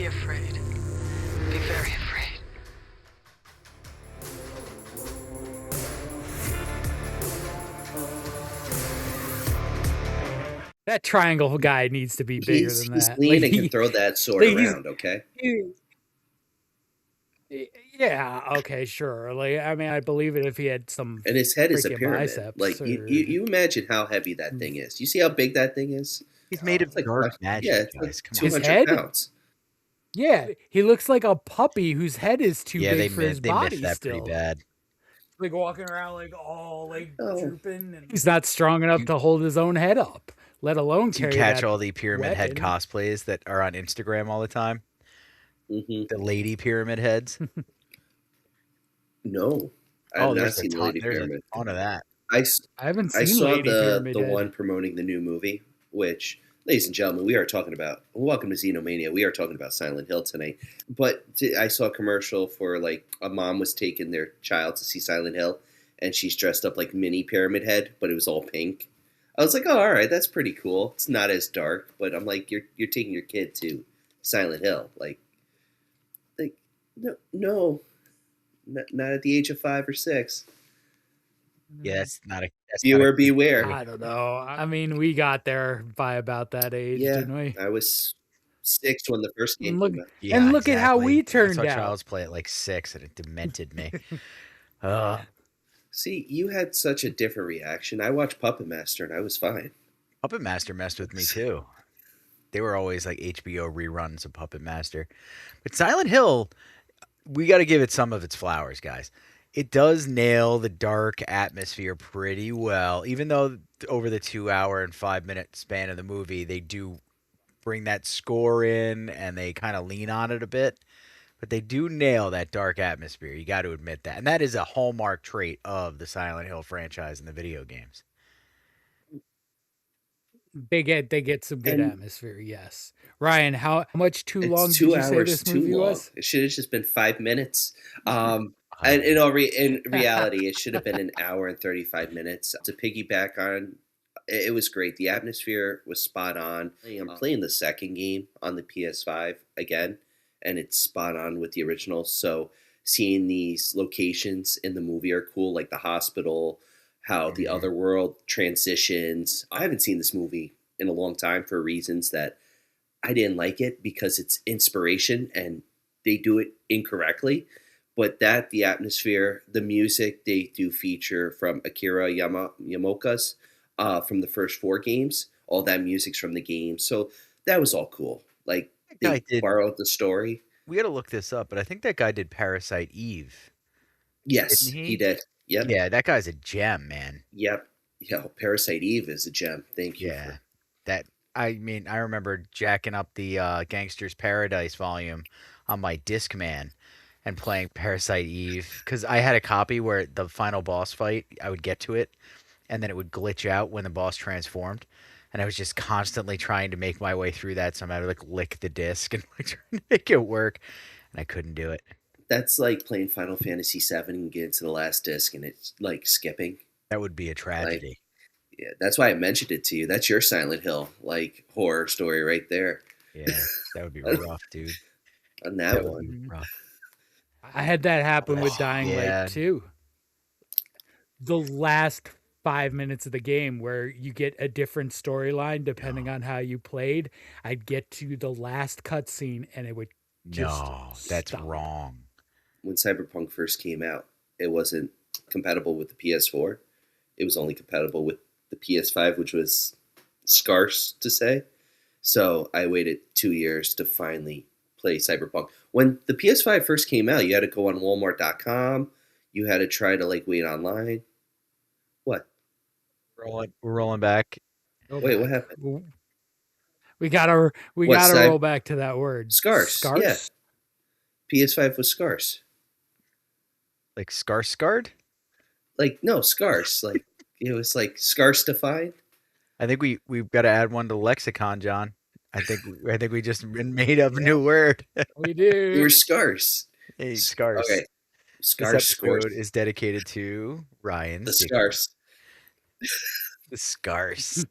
Be afraid. Be very afraid. That triangle guy needs to be bigger than He's that. lean Like, and can throw that sword around, okay? Yeah, okay, sure. Like, I mean, I'd believe it if he had some And his head is a freaking pyramid. biceps. Like, Or... you imagine how heavy that thing is. You see how big that thing is? He's made of It's like, dark magic, it's like guys. Come on. 200 head? pounds. Yeah, he looks like a puppy whose head is too big for his body. They miffed that still pretty bad. Like walking around like all like Oh. drooping. And he's not strong enough to hold his own head up, let alone Do you carry catch that all the pyramid head weapon. cosplays that are on Instagram all the time? Mm-hmm. The lady pyramid heads. No, I have not seen the Lady There's Pyramid. a ton of that. I haven't seen I saw Lady Pyramid the Head. one promoting the new movie, which, ladies and gentlemen, we are talking about. Welcome to Xenomania. We are talking about Silent Hill tonight. But I saw a commercial for like a mom was taking their child to see Silent Hill, and she's dressed up like Mini Pyramid Head, but it was all pink. I was like, oh, all right, that's pretty cool. It's not as dark, but I'm like, you're taking your kid to Silent Hill, like no, not at the age of 5 or 6. Yeah, that's not a Viewer beware. I don't know. I mean, we got there by about that age, didn't we? I was 6 when the first game Look, came out. Yeah, and look at how exactly. we turned I saw out. Child's Play at like 6, and it demented me. See, you had such a different reaction. I watched Puppet Master, and I was fine. Puppet Master messed with me too. They were always like HBO reruns of Puppet Master. But Silent Hill, we got to give it some of its flowers, guys. It does nail the dark atmosphere pretty well, even though over the 2 hour and 5 minute span of the movie, they do bring that score in and they kind of lean on it a bit. But they do nail that dark atmosphere. You got to admit that. And that is a hallmark trait of the Silent Hill franchise in the video games. They get some good atmosphere, yes. Ryan, how much too long did you say this movie was? It should have just been 5 minutes. And in reality, it should have been an hour and 35 minutes. To piggyback on, it was great. The atmosphere was spot on. I'm playing the second game on the PS5 again, and it's spot on with the original. So seeing these locations in the movie are cool, like the hospital, how the other world transitions. I haven't seen this movie in a long time for reasons that I didn't like it because it's inspiration and they do it incorrectly. But the atmosphere, the music they do feature from Akira Yamaoka's from the first 4 games. All that music's from the game. So that was all cool. Like, they borrowed the story. We got to look this up, but I think that guy did Parasite Eve. Yes, he did. Yep. Yeah, that guy's a gem, man. Yep. Yeah, Parasite Eve is a gem. Thank you. Yeah. I remember jacking up the Gangster's Paradise volume on my Discman and playing Parasite Eve because I had a copy where the final boss fight, I would get to it, and then it would glitch out when the boss transformed. And I was just constantly trying to make my way through that. So I would like lick the disc and like trying to make it work, and I couldn't do it. That's like playing Final Fantasy VII and get to the last disc and it's like skipping. That would be a tragedy. Like, yeah, that's why I mentioned it to you. That's your Silent Hill like horror story right there. Yeah, that would be rough, dude. On that one. Would be rough. I had that happen with Dying Light too. The last 5 minutes of the game where you get a different storyline depending on how you played. I'd get to the last cutscene and it would just that's stop. wrong. When Cyberpunk first came out, it wasn't compatible with the PS4. It was only compatible with the PS5, which was scarce to say. So I waited 2 years to finally play Cyberpunk. When the PS5 first came out, you had to go on Walmart.com. You had to try to like wait online. What? We're rolling back. Wait, what happened? We gotta roll back to that word. Scarce. Yeah. PS5 was scarce. Like scarred? Like, no, scarce. Like, it was like scarce to find. I think we've got to add one to the lexicon, John. I think we just made up a new word. We do. You were scarce. Hey, scarce. Okay. Scarce this episode is dedicated to Ryan's the scarce. The scars.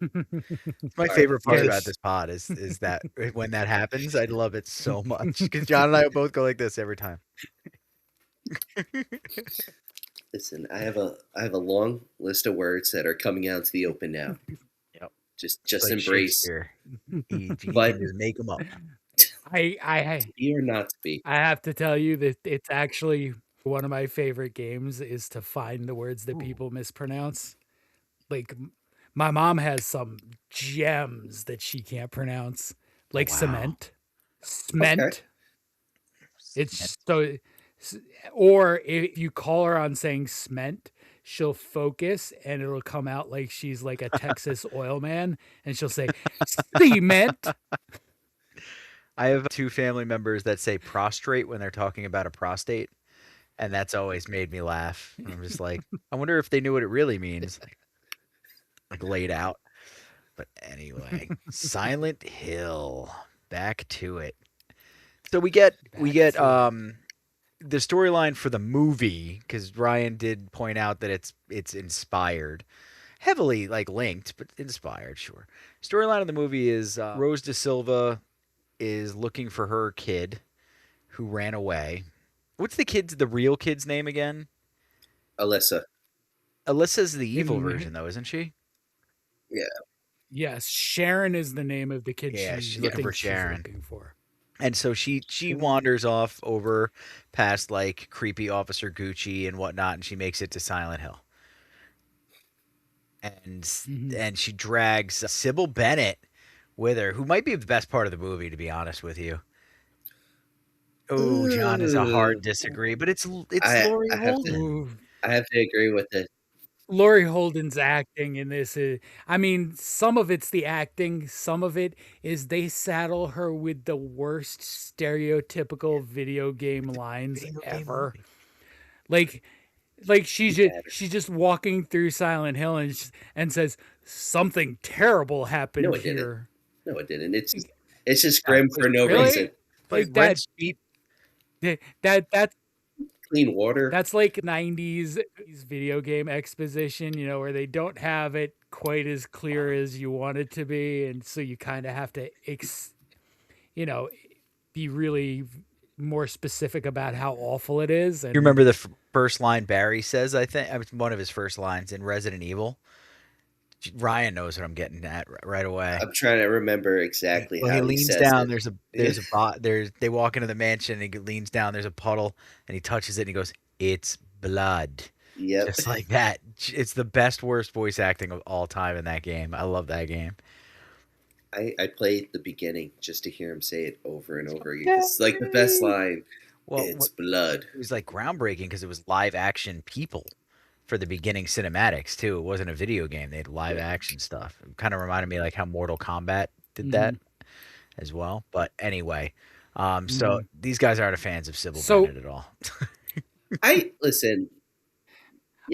My favorite part about Yes. this pod is that when that happens, I love it so much because John and I both go like this every time. Listen, I have a long list of words that are coming out to the open now. Yep. Just Like embrace. Shakespeare. He But- can just make them up. I Be or not to be. I have to tell you that it's actually one of my favorite games is to find the words that Ooh. people mispronounce. Like my mom has some gems that she can't pronounce, like wow. cement, cement. Okay. It's so, or if you call her on saying cement, she'll focus and it'll come out like she's like a Texas oil man, and she'll say cement. I have 2 family members that say prostrate when they're talking about a prostate, and that's always made me laugh. And I'm just like, I wonder if they knew what it really means. Like laid out. But anyway, Silent Hill. Back to it. So we get the storyline for the movie, because Ryan did point out that it's inspired. Heavily like linked, but inspired, sure. Storyline of the movie is Rose Da Silva is looking for her kid who ran away. What's the real kid's name again? Alyssa. Alyssa's the evil Mhm. version though, isn't she? Yes, Sharon is the name of the kid. Yeah, she she's looking for thinks she's Sharon. looking for. And so she wanders off over past like creepy Officer Gucci and whatnot, and she makes it to Silent Hill. And Mhm. and she drags Sybil Bennett with her, who might be the best part of the movie, to be honest with you. Oh, John is a hard disagree, but it's Laurie I have Holden. Ooh, I have to agree with it. Laurie Holden's acting in this is, I mean, some of it's the acting, some of it is they saddle her with the worst stereotypical video game lines Video game ever. movie. Like she's just walking through Silent Hill and says something terrible happened No, it didn't. here. No, it didn't. It's just grim for no Really? reason. Like Brent's feet. that's Clean water. That's like 90s video game exposition, you know, where they don't have it quite as clear as you want it to be. And so you kind of have to, be really more specific about how awful it is. And You remember the first line Barry says? I think it's one of his first lines in Resident Evil. Ryan knows what I'm getting at right away. I'm trying to remember exactly Well, how he he leans says down. it. They walk into the mansion and he leans down. There's a puddle and he touches it and he goes, "It's blood." Yep. Just like that. It's the best, worst voice acting of all time in that game. I love that game. I played the beginning just to hear him say it over and over again. It's like the best line. Well, It's blood. it was like groundbreaking because it was live action people for the beginning cinematics too. It wasn't a video game. They had live action stuff. It kind of reminded me like how Mortal Kombat did that as well. But anyway, so these guys aren't fans of Sybil So- Bennett at all. I listen.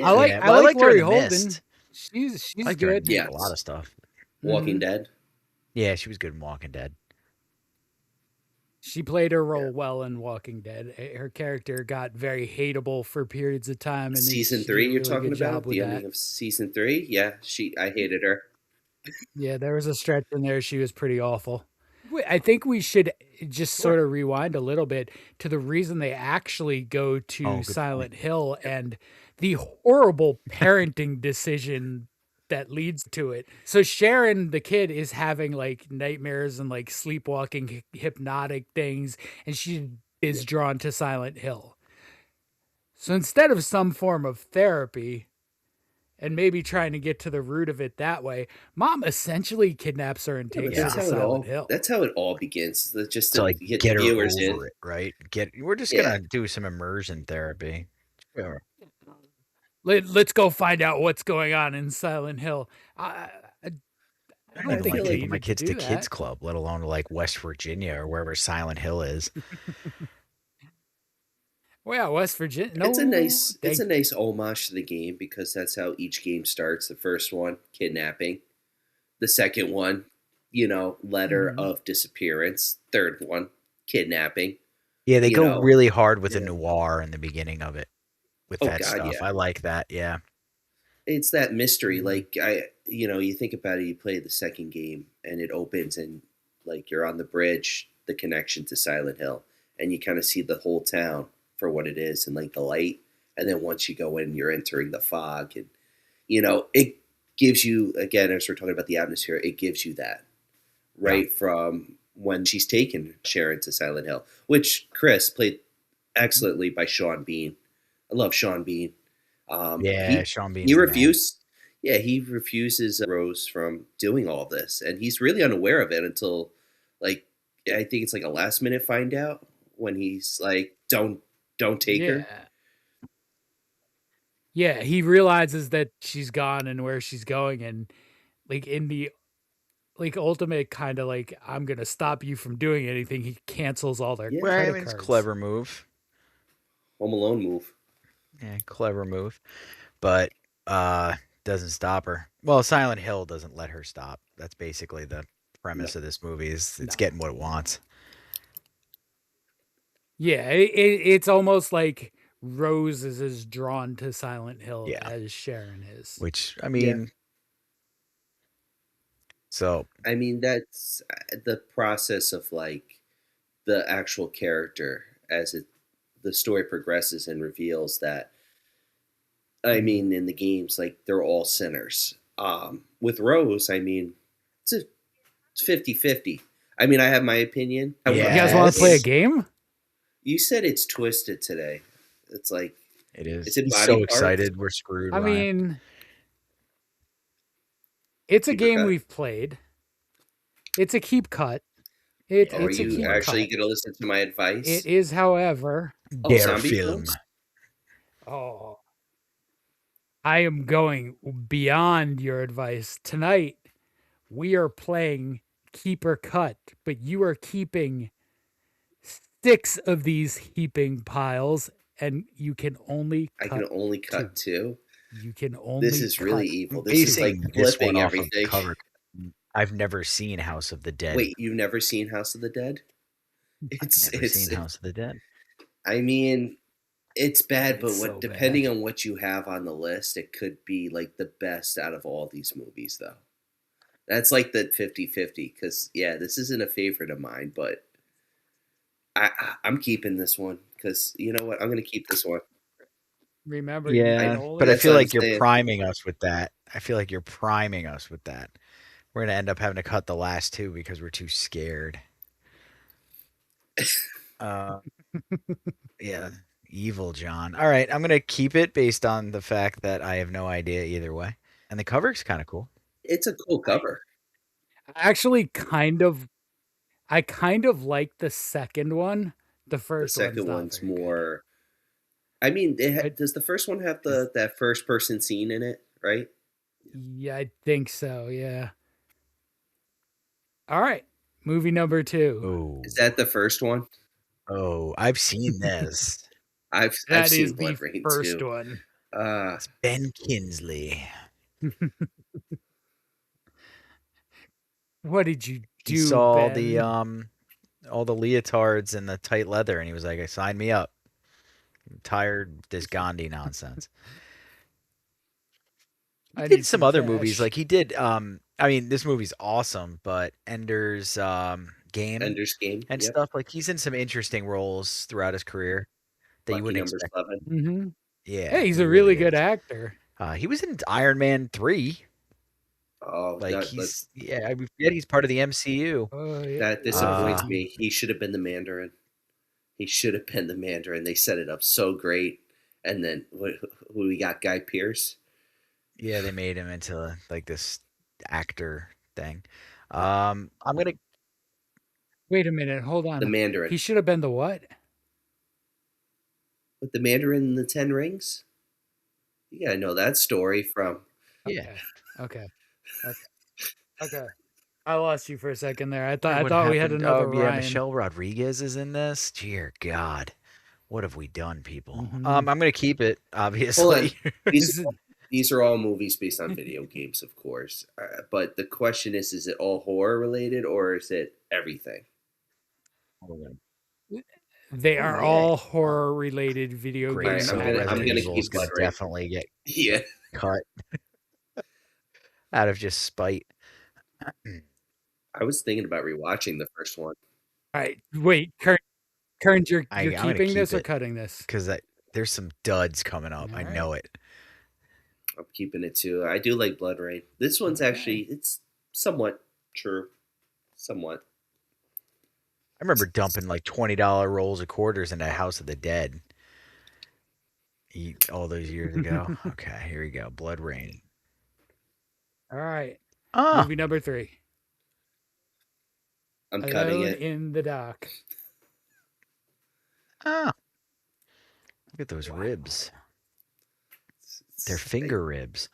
I like Yeah, I well, I like liked her in Laurie The Holden. Mist. She's I liked her in good. Yeah. a lot of stuff. Walking Dead. Yeah, she was good in Walking Dead. She played her role well in Walking Dead. Her character got very hateable for periods of time. And then Season she 3 did a you're really talking good job about? with The that. ending of season 3? Yeah, I hated her. Yeah, there was a stretch in there. She was pretty awful. I think we should just sort of rewind a little bit to the reason they actually go to Oh, good Silent Hill and the horrible parenting decision that leads to it. So Sharon, the kid, is having like nightmares and like sleepwalking hypnotic things, and she is drawn to Silent Hill. So instead of some form of therapy and maybe trying to get to the root of it that way, Mom essentially kidnaps her and Yeah, but takes her to Silent Hill. that's how it all begins. Just To to like get get the her viewers in. over it, right? We're just Yeah. gonna do some immersion therapy. Sure. Let's go find out what's going on in Silent Hill. I I don't don't think feel they like take my needed kids to do kids that. club, let alone to like West Virginia or wherever Silent Hill is. Well, yeah, West Virginia. No, It's a nice they- homage to the game because that's how each game starts. The first one, kidnapping. The second one, letter Mhm. of disappearance. Third one, kidnapping. Yeah, they You go know, really hard with the yeah. noir in the beginning of it with Oh, that God, stuff. yeah. I like that. Yeah. It's that mystery. Mhm. Like you think about it. You play the second game, and it opens, and like you're on the bridge, the connection to Silent Hill, and you kind of see the whole town for what it is, and like the light. And then once you go in, you're entering the fog, and it gives you, again, as we're talking about the atmosphere, it gives you that right from when she's taken Sharon to Silent Hill, which Chris played excellently by Sean Bean. I love Sean Bean. Yeah, Sean Bean's he the man. refused. Yeah, he refuses Rose from doing all this, and he's really unaware of it until, like, I think it's like a last minute find out when he's like, "Don't take her." Yeah. Yeah, he realizes that she's gone and where she's going, and like in the ultimate kind of like, I'm gonna stop you from doing anything, he cancels all their Yeah. Well, I credit mean, it's a cards. clever move. Home Alone move. Yeah, clever move. But doesn't stop her. Well, Silent Hill doesn't let her stop. That's basically the premise of this movie is it's No. getting what it wants. Yeah, it's almost like Rose is as drawn to Silent Hill Yeah. as Sharon is. Which, I mean, so I mean, that's the process of like the actual character as the story progresses and reveals that. I mean, in the games, like they're all sinners. With Rose, I mean, it's 50-50. I mean, I have my opinion. You guys want to play a Yes. game? You said it's twisted today. It's like it is. It's in He's body so parts. excited. We're screwed. I Ryan. mean, it's a Keep or game cut? we've played. It's a keep cut. It's Are a you keep actually cut. going to listen to my advice? It is, however, Dare zombie film. films? oh, I am going beyond your advice. Tonight, we are playing keep or cut, but you are keeping 6 of these heaping piles, and you can only I cut can only cut 2. You can only This is really cut evil. This is like Basing this one flipping off of everything. cover. I've never seen House of the Dead. Wait, you've never seen House of the Dead? I've never seen House of the Dead. I mean, it's bad, but It's so depending bad. on what you have on the list, it could be like the best out of all these movies, though. That's like the 50-50, because, yeah, this isn't a favorite of mine, but I'm keeping this one, because you know what? I'm going to keep this one. Remember, you Yeah, can only but I That's feel what I'm like you're saying. priming us with that. We're gonna end up having to cut the last 2 because we're too scared. Yeah, evil John. All right, I'm gonna keep it based on the fact that I have no idea either way, and the cover's kind of cool. It's a cool cover. actually I kind of like the second one. The The first second one's one's not very good. more. I mean, does the first one have that first person scene in it? Right? Yeah, I think so. Yeah. All right, movie number 2. Oh, Is that the first one? oh, I've seen this. I've That seen is the Blood Rain first too. one. It's Ben Kingsley. What did you do? He saw Ben? all the leotards and the tight leather, and he was like, "Sign me up. I'm tired of this Gandhi nonsense." He I did need some some other cash. movies, like he did. I mean, this movie's awesome, but Ender's Game Ender's Game and yep. stuff. Like he's in some interesting roles throughout his career that you Lucky wouldn't Numbers expect. 11. Mm-hmm. Yeah, Hey, he's he a really is. good actor. He was in Iron Man 3. Oh, Like that, I forget he's part of the MCU. Oh, yeah. that disappoints Uh, me. He should have been the Mandarin. He should have been the Mandarin. They set it up so great, and then who we got? Guy Pearce. Yeah, they made him into like this actor thing. I'm gonna Wait a minute. Hold on. The Mandarin. He should have been the what? With the Mandarin and the 10 Rings? You gotta know that story from. Yeah. Okay. Okay. I lost you for a second there. I What thought we had happened? another Yeah, Ryan. Michelle Rodriguez is in this. Dear God, what have we done, people? Mhm. I'm gonna keep it, obviously. These are all movies based on video games, of course. But the question is it all horror related or is it everything? They are all horror-related video Great. game Alright, So I'm gonna adaptations. keep Evil's gonna Blood Rain. definitely get Yeah. cut out of just spite. I was thinking about rewatching the first one. All right, wait, Kearns, you're I'm gonna keeping this keep or it. cutting this? Because there's some duds coming up. I Alright. know it. I'm keeping it too. I do like Blood Rain. This one's actually it's somewhat true. Somewhat. I remember dumping like $20 rolls of quarters into House of the Dead all those years ago. Okay, here we go. Blood Rain. All right, Oh, movie number 3. I'm cutting Alone it. in the Dock. look at those ribs. They're finger ribs.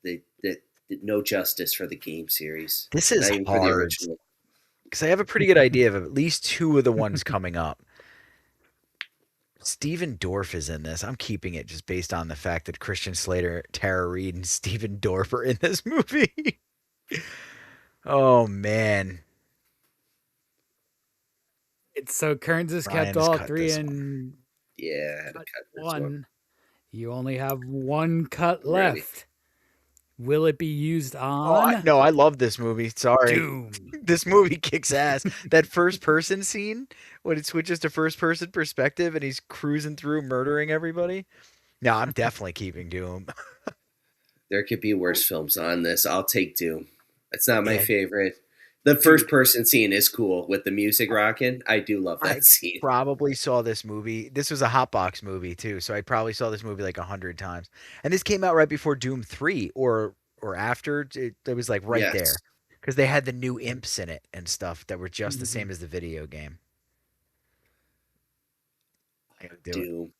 They did no justice for the game series. This is Not even for the hard original. because I have a pretty good idea of at least 2 of the ones coming up. Steven Dorff is in this. I'm keeping it just based on the fact that Christian Slater, Tara Reid, and Steven Dorff are in this movie. Oh man. So Kearns has kept Ryan's all cut 3 this and Yeah, I had to cut cut this one. 1. You only have 1 cut Ready. left. Will it be used Oh, on no, I love this movie. Sorry. Doom? This movie kicks ass. That first person scene when it switches to first person perspective and he's cruising through murdering everybody. No, I'm definitely keeping Doom. There could be worse films on this. I'll take Doom. It's not my Yeah. favorite. The first person scene is cool with the music rocking. I do love that scene. Probably saw this movie. This was a Hotbox movie too, so I probably saw this movie like 100 times. And this came out right before Doom 3 or after. It was like right Yes. there because they had the new imps in it and stuff that were just the Mhm. same as the video game. I gotta do it. Doom.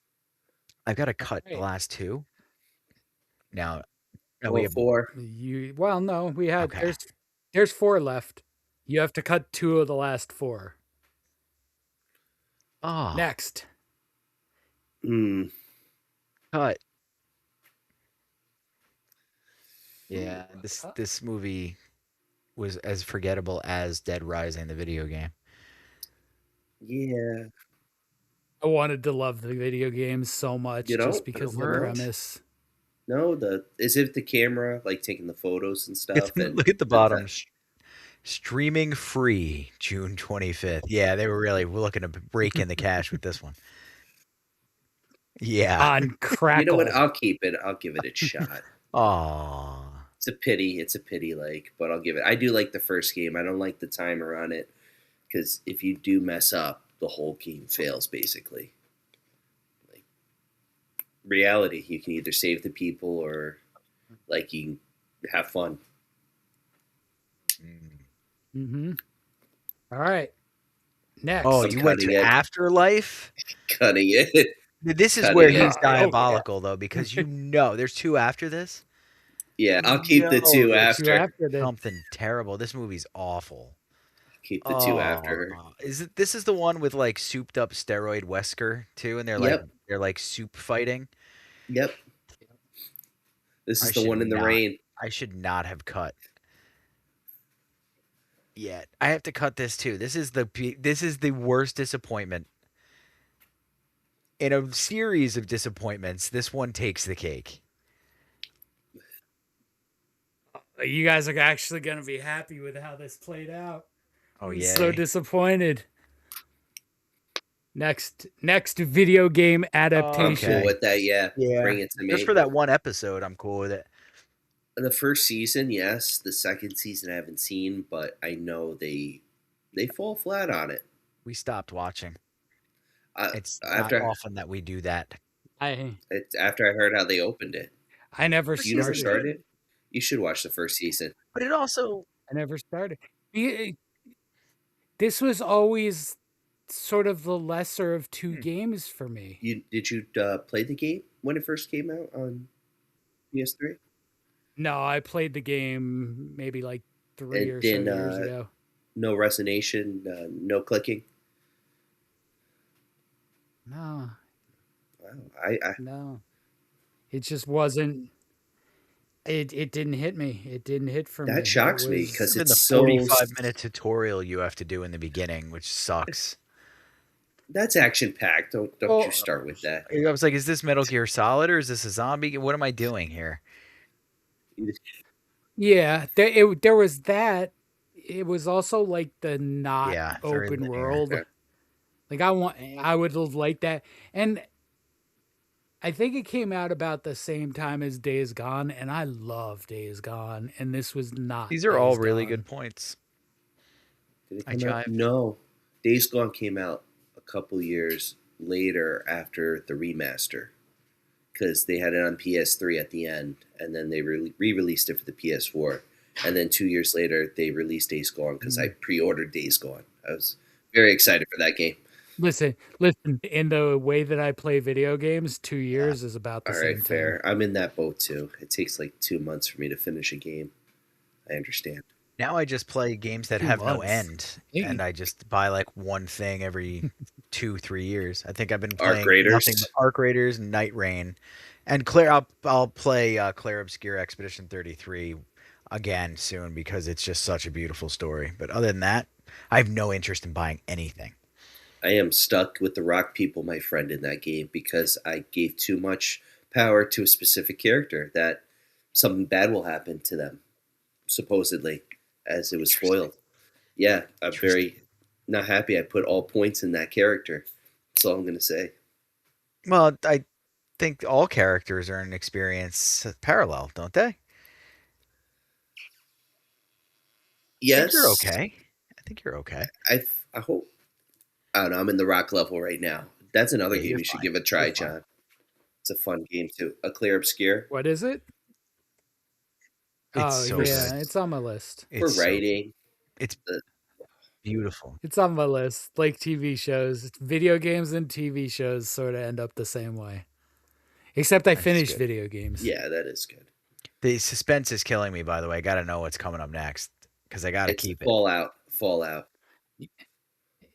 I've got to cut the Alright. last 2. Now we Well, have 4. No, we had Okay. there's 4 left. You have to cut 2 of the last 4. Oh, Next. cut. Yeah, this movie was as forgettable as Dead Rising, the video game. Yeah. I wanted to love the video games so much You don't, just but it because of the worked. premise. No, is it the camera like taking the photos and stuff? And Look at the bottom. Streaming free June 25th. Yeah, they were really looking to break in the cash with this one. Yeah. On Crackle. You know what? I'll keep it. I'll give it a shot. Aw. It's a pity. It's a pity, but I'll give it. I do like the first game. I don't like the timer on it because if you do mess up, the whole game fails basically. Like reality, you can either save the people or like you can have fun. Mm-hmm. All right. Next. Oh, I'm you went to cutting it. Afterlife? Cutting it. This is Cutting where it. he's Oh, yeah. diabolical, though, because there's 2 after this. Yeah, I'll keep the No, 2 there's Two after. after this. Something terrible. This movie's awful. Keep the 2 after. This is the one with like souped up steroid Wesker too, and they're like soup fighting. Yep. This is I the should one in the not- rain. I should not have cut yet. I have to cut this too. This is the worst disappointment in a series of disappointments. This one takes the cake. You guys are actually going to be happy with how this played out. Oh I'm yeah. so disappointed. Next video game I'm adaptation. cool with that. Yeah. Yeah. Bring it to me. Just for that one episode, I'm cool with it. The first season, yes. The second season, I haven't seen, but I know they fall flat on it. We stopped watching. It's After not often that we do that. I after I heard how they opened it. never You never started. started? You should watch the first season. But it also I never started. This was always sort of the lesser of 2 games for me. Did you play the game when it first came out on PS3? No, I played the game maybe like 3 And or so then, years ago. No resonation, no clicking. No, Wow, I no. It just wasn't. It didn't hit me. It didn't hit for me. That shocks It me was- because in the it's so 45-minute tutorial you have to do in the beginning, which sucks. That's action packed. Don't Well, you start with that. I was like, is this Metal Gear Solid or is this a zombie? What am I doing here? yeah, there was that. It was also like the not Yeah, very open linear. world. Yeah. Like I would have liked that, and I think it came out about the same time as Days Gone, and I love Days Gone, and this was not. These are all Days really Gone. good points. Did it I come out? jive. No. Days Gone came out a couple years later after the remaster because they had it on PS3 at the end, and then they re-released it for the PS4, and then 2 years later they released Days Gone because I pre-ordered Days Gone. I was very excited for that game. Listen. In the way that I play video games, 2 years is about the All same right, time. fair. I'm in that boat too. It takes like 2 months for me to finish a game. I understand. Now I just play games that 2 have no months. end, Hey. and I just buy like one thing every 2-3 years. I think I've been Arc playing Raiders. nothing but Arc Raiders and Night Rain, and Claire. I'll play Claire Obscure Expedition 33 again soon because it's just such a beautiful story. But other than that, I have no interest in buying anything. I am stuck with the rock people, my friend, in that game because I gave too much power to a specific character that something bad will happen to them, supposedly, as it was spoiled. Yeah, I'm very not happy I put all points in that character. That's all I'm going to say. Well, I think all characters are an experience parallel, don't they? Yes. I think you're okay. I think you're okay. I hope. I don't know. I'm in the rock level right now. That's another Yeah, game you're you should fine. give a try, You're fine. John. It's a fun game too. A Clear Obscure. What is it? It's so yeah, good. it's on my list. For It's so writing. It's beautiful. It's on my list. Like TV shows, video games and TV shows sort of end up the same way. Except I That's finished good. video games. Yeah, that is good. The suspense is killing me, by the way. I got to know what's coming up next because I got to It's keep it. Fallout.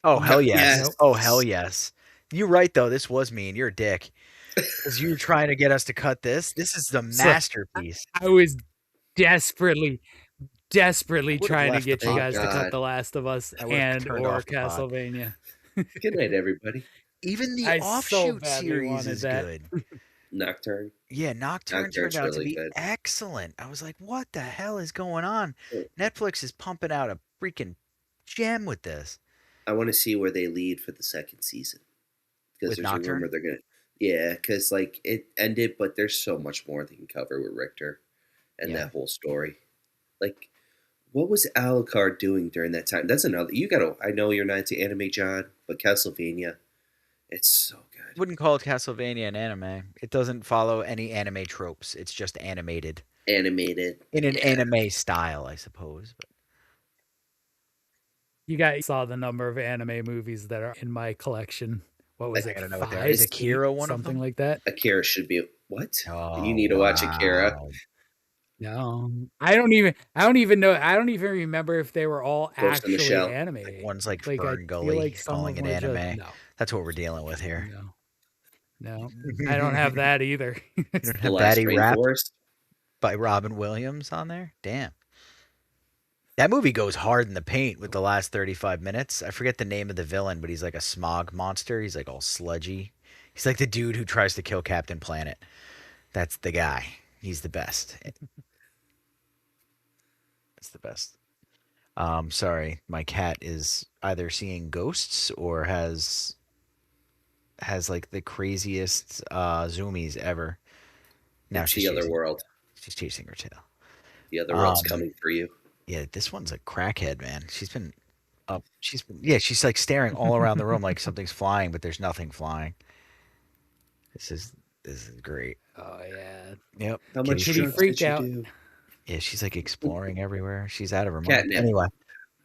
Oh, hell yes. Yes. Oh, hell yes. You're right, though. This was mean. You're a dick. Because you were trying to get us to cut this. This is the So- masterpiece. I was desperately would've trying to left get the you podcast. guys to God. cut The Last of Us I would've and turned or off the pod. Castlevania. Good night, everybody. Even the I so offshoot badly series wanted is that. good. Nocturne. Yeah, Nocturne Nocturne's turned out to really be good. excellent. I was like, what the hell is going on? Yeah. Netflix is pumping out a freaking gem with this. I want to see where they lead for the second season because With there's a Nocturne? rumor they're gonna. Yeah, because like it ended, but there's so much more they can cover with Richter and Yeah. that whole story. Like, what was Alucard doing during that time? That's another. You gotta. I know you're not into anime, John, but Castlevania, it's so good. Wouldn't call it Castlevania an anime. It doesn't follow any anime tropes. It's just animated Animated. in an Yeah. anime style, I suppose. But You guys saw the number of anime movies that are in my collection. What was I it? gotta know what they are. 5, Is Akira 8, one of something them? like that? Akira should be what? oh, You need to watch Akira. wow. No, I don't even know. I don't even remember if they were all Ghost in the actually Shell. animated. One's like Like, I Fern feel Gully like some calling of it them are anime. just, That's what we're dealing with here. no, I don't have that either. You don't The have Last Batty Rap Rainforest. by Robin Williams on there? Damn. That movie goes hard in the paint with the last 35 minutes. I forget the name of the villain, but he's like a smog monster. He's like all sludgy. He's like the dude who tries to kill Captain Planet. That's the guy. He's the best. That's the best. Sorry, my cat is either seeing ghosts or has like the craziest zoomies ever. Now It's she's the other chasing, world. she's chasing her tail. The other world's Um, coming for you. Yeah, this one's a crackhead, man. She's been up. She's like staring all around the room like something's flying, but there's nothing flying. This is great. Oh yeah, Yep. How much Kitty drugs freaked did you out. do? Yeah, she's like exploring everywhere. She's out of her mind. Catnip. Anyway,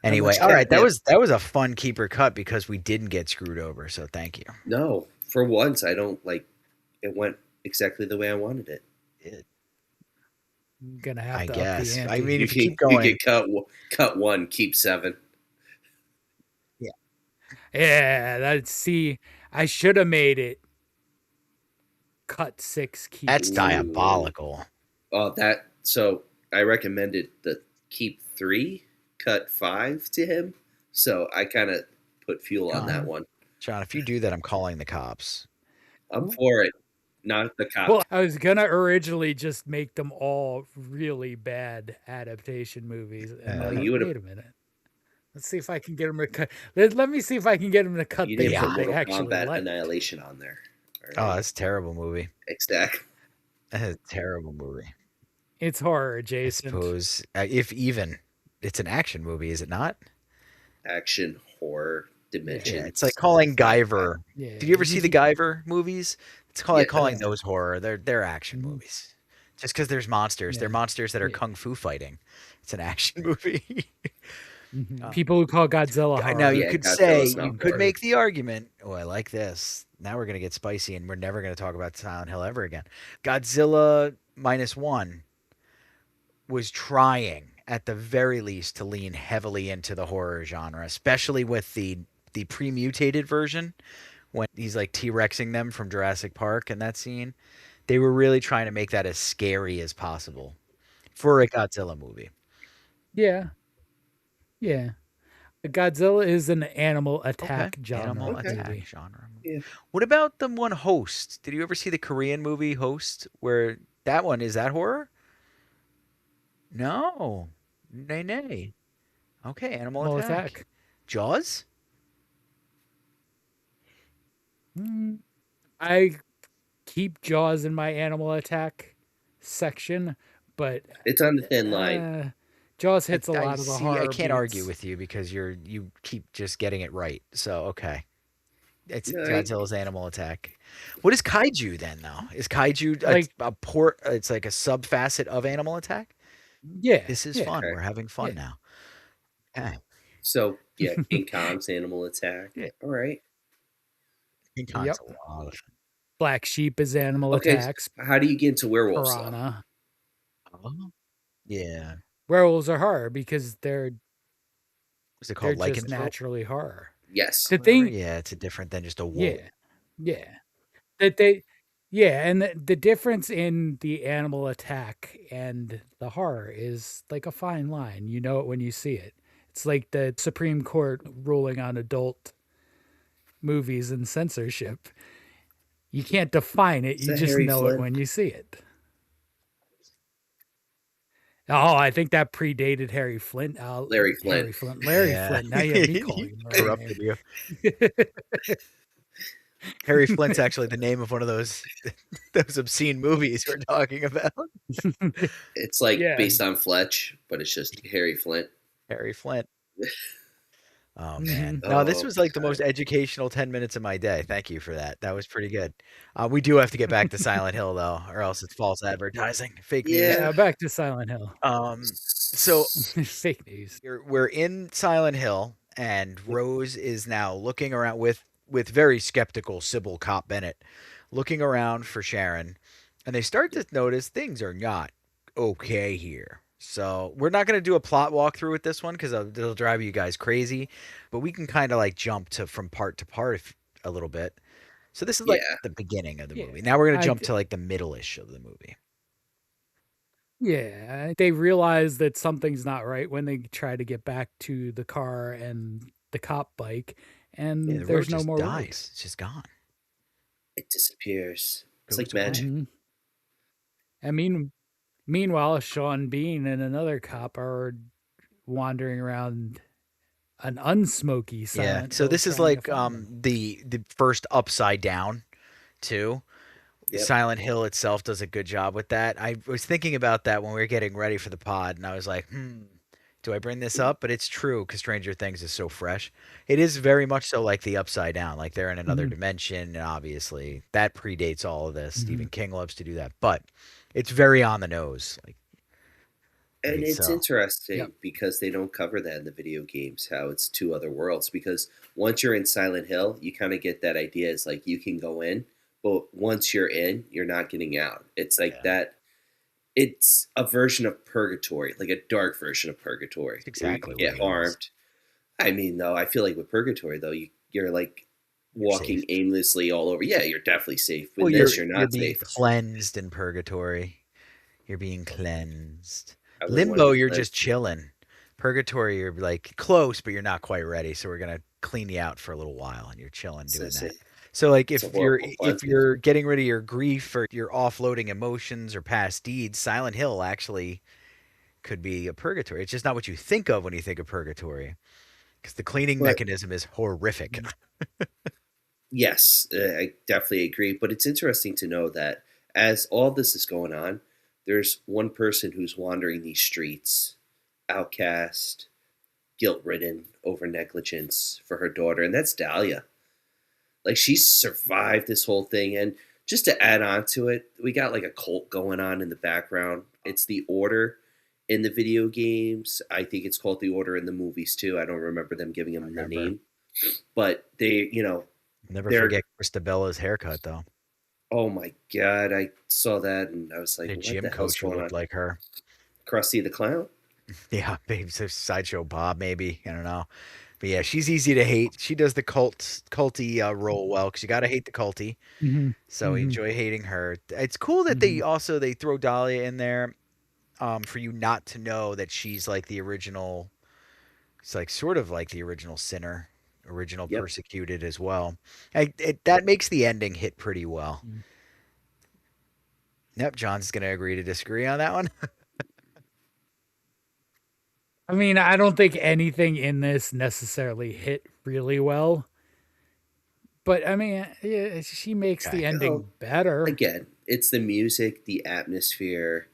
much all right. catnip? That was a fun keeper cut because we didn't get screwed over. So thank you. No, for once I don't like. It went exactly the way I wanted it. I'm gonna have I to guess. Up the I ante. mean, if you can- keep going, you can cut one, keep 7. Yeah, see, I should have made it. Cut 6, keep. that's Ooh. diabolical. Oh, that. So I recommended the keep 3, cut 5 to him. So I kind of put fuel on that one. John, if you do that, I'm calling the cops. I'm for it. Not the cops. Well, I was gonna originally just make them all really bad adaptation movies, and then you like, would've- wait a minute. Let's see if I can get them to cut. Let me see if I can get them to cut You things didn't that put they Mortal actually Kombat like. Annihilation on there. All Oh, right? that's a terrible movie. Exactly. That's a terrible movie. It's horror I adjacent. suppose, if even, it's an action movie, is it not? Action, horror, dimension. Yeah, it's like calling Guyver. Yeah. Did you ever see the Guyver movies? It's like Yeah. calling those horror. They're action Mhm. movies. Just because there's monsters, they're Yeah. monsters that are Yeah. kung fu fighting. It's an action movie. Mhm. People who call Godzilla horror. Now you Yeah, could Godzilla's say, not you could horror. make the argument. Oh, I like this. Now we're gonna get spicy, and we're never gonna talk about Silent Hill ever again. Godzilla -1 was trying, at the very least, to lean heavily into the horror genre, especially with the pre-mutated version when he's like T-Rexing them from Jurassic Park in that scene. They were really trying to make that as scary as possible for a Godzilla movie. Yeah. Yeah. Godzilla is an animal attack genre Animal movie. attack genre. Yeah. What about the one Host? Did you ever see the Korean movie Host? Where that one is that horror? No, nay. Okay, Animal Animal attack. attack. Jaws. I keep Jaws in my animal attack section, but It's on the thin line. Jaws hits a I lot of the see. horror. I can't argue beats. with you because you keep just getting it right. So okay, it's No, Godzilla's Animal Attack. What is kaiju then, though? Is kaiju Like- a port? It's like a sub facet of Animal Attack. Yeah. This is yeah. fun. Okay. We're having fun Yeah. now. Okay. So yeah, King Kong's Animal Attack. Yeah. All right. King Kong's Yep. a lot of fun. Black Sheep is animal Okay. attacks. How do you get into werewolves? though? Piranha. Oh, yeah. Werewolves are horror because they're What's it called? just Lycanthrope? naturally horror. Yes. The thing, Yeah, it's a different than just a wolf. yeah. That they, yeah, and the difference in the animal attack and the horror is like a fine line. You know it when you see it. It's like the Supreme Court ruling on adult movies and censorship. You can't define it. Is You that just Harry know Flynn? it when you see it. Oh, I think that predated Harry Flint. Larry Flint. Harry Flint. Larry Yeah. Flint. Now you have me calling him. the right Corrupted you. Harry Flint's actually the name of one of those obscene movies we're talking about. name. It's like Yeah. based on Fletch, but it's just Harry Flint. Harry Flint. Oh Mhm. man! No, this Oh, was like the God. most educational 10 minutes of my day. Thank you for that. That was pretty good. We do have to get back to Silent Hill though, or else it's false advertising, fake news. Yeah, back to Silent Hill. So Fake news. we're in Silent Hill, and Rose is now looking around with very skeptical Sybil Cop Bennett, looking around for Sharon, and they start to notice things are not okay here. So we're not going to do a plot walkthrough with this one because it'll drive you guys crazy, but we can kind of like jump to from part to part a little bit. So this is like Yeah. the beginning of the Yeah, movie. Now we're going I to jump d- to like the middle-ish of the movie. Yeah, they realize that something's not right when they try to get back to the car and the cop bike, and Yeah, the road there's no just more dies. road. It's just gone. It disappears. It's Goes like away. magic. Mhm. I mean, meanwhile, Sean Bean and another cop are wandering around an unsmoky Silent So Hill this is trying like to find them. the first Upside Down too. Yep. Silent Hill itself does a good job with that. I was thinking about that when we were getting ready for the pod, and I was like, do I bring this up? But it's true because Stranger Things is so fresh. It is very much so like the Upside Down, like they're in another Mhm. dimension, and obviously that predates all of this. Mhm. Stephen King loves to do that, but it's very on the nose. Like, And Right, it's so- interesting Yep. because they don't cover that in the video games, how it's two other worlds. Because once you're in Silent Hill, you kind of get that idea. It's like you can go in, but once you're in, you're not getting out. It's like Yeah. that. It's a version of purgatory, like a dark version of purgatory. That's exactly where you what get it is. harmed. I mean, though, I feel like with purgatory, though, you're like You're walking safe. aimlessly all over. Yeah, you're definitely safe. With well, this, you're not being safe. cleansed in purgatory. You're being cleansed. I wouldn't wanna Limbo, be you're cleansed. just chilling. Purgatory, you're like close, but you're not quite ready. So we're gonna clean you out for a little while, and you're chilling doing that. So like It's a if you're horrible if cleansing. you're getting rid of your grief or you're offloading emotions or past deeds, Silent Hill actually could be a purgatory. It's just not what you think of when you think of purgatory, because the cleaning But- mechanism is horrific. Yes, I definitely agree. But it's interesting to know that as all this is going on, there's one person who's wandering these streets, outcast, guilt ridden over negligence for her daughter, and that's Dahlia. Like, she's survived this whole thing. And just to add on to it, we got like a cult going on in the background. It's the Order in the video games. I think it's called the Order in the movies too. I don't remember them giving him the name. But they, Never They're- forget Christabella's haircut though. oh my God, I saw that and I was like, The what gym the hell's coach who going on? looked like her. Krusty the Clown? Yeah, maybe so Sideshow Bob, maybe. I don't know. But yeah, she's easy to hate. She does the culty role well because you got to hate the culty. Mhm. So we Mhm. enjoy hating her. It's cool that they throw Dahlia in there for you not to know that she's like the original. It's like sort of like the original sinner, original Yep. persecuted as well. That makes the ending hit pretty well. Mm. Yep, John's gonna agree to disagree on that one. I mean, I don't think anything in this necessarily hit really well. But I mean, yeah, she makes Okay. the ending Oh, better. Again, it's the music, the atmosphere,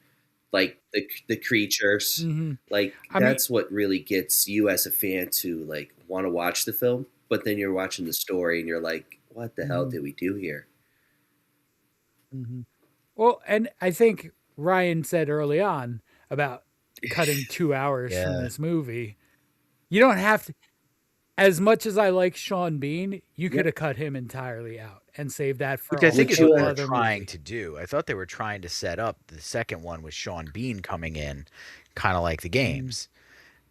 like the creatures. Mhm. Like, I mean- that's what really gets you as a fan to like want to watch the film. But then you're watching the story and you're like, what the hell Mhm. did we do here? Mhm. Well, and I think Ryan said early on about cutting 2 hours Yeah. from this movie. You don't have to. As much as I like Sean Bean, you could have cut him entirely out and saved that for Which I a think is whole what they were other trying movie. to do. I thought they were trying to set up the second one with Sean Bean coming in, kind of like the games.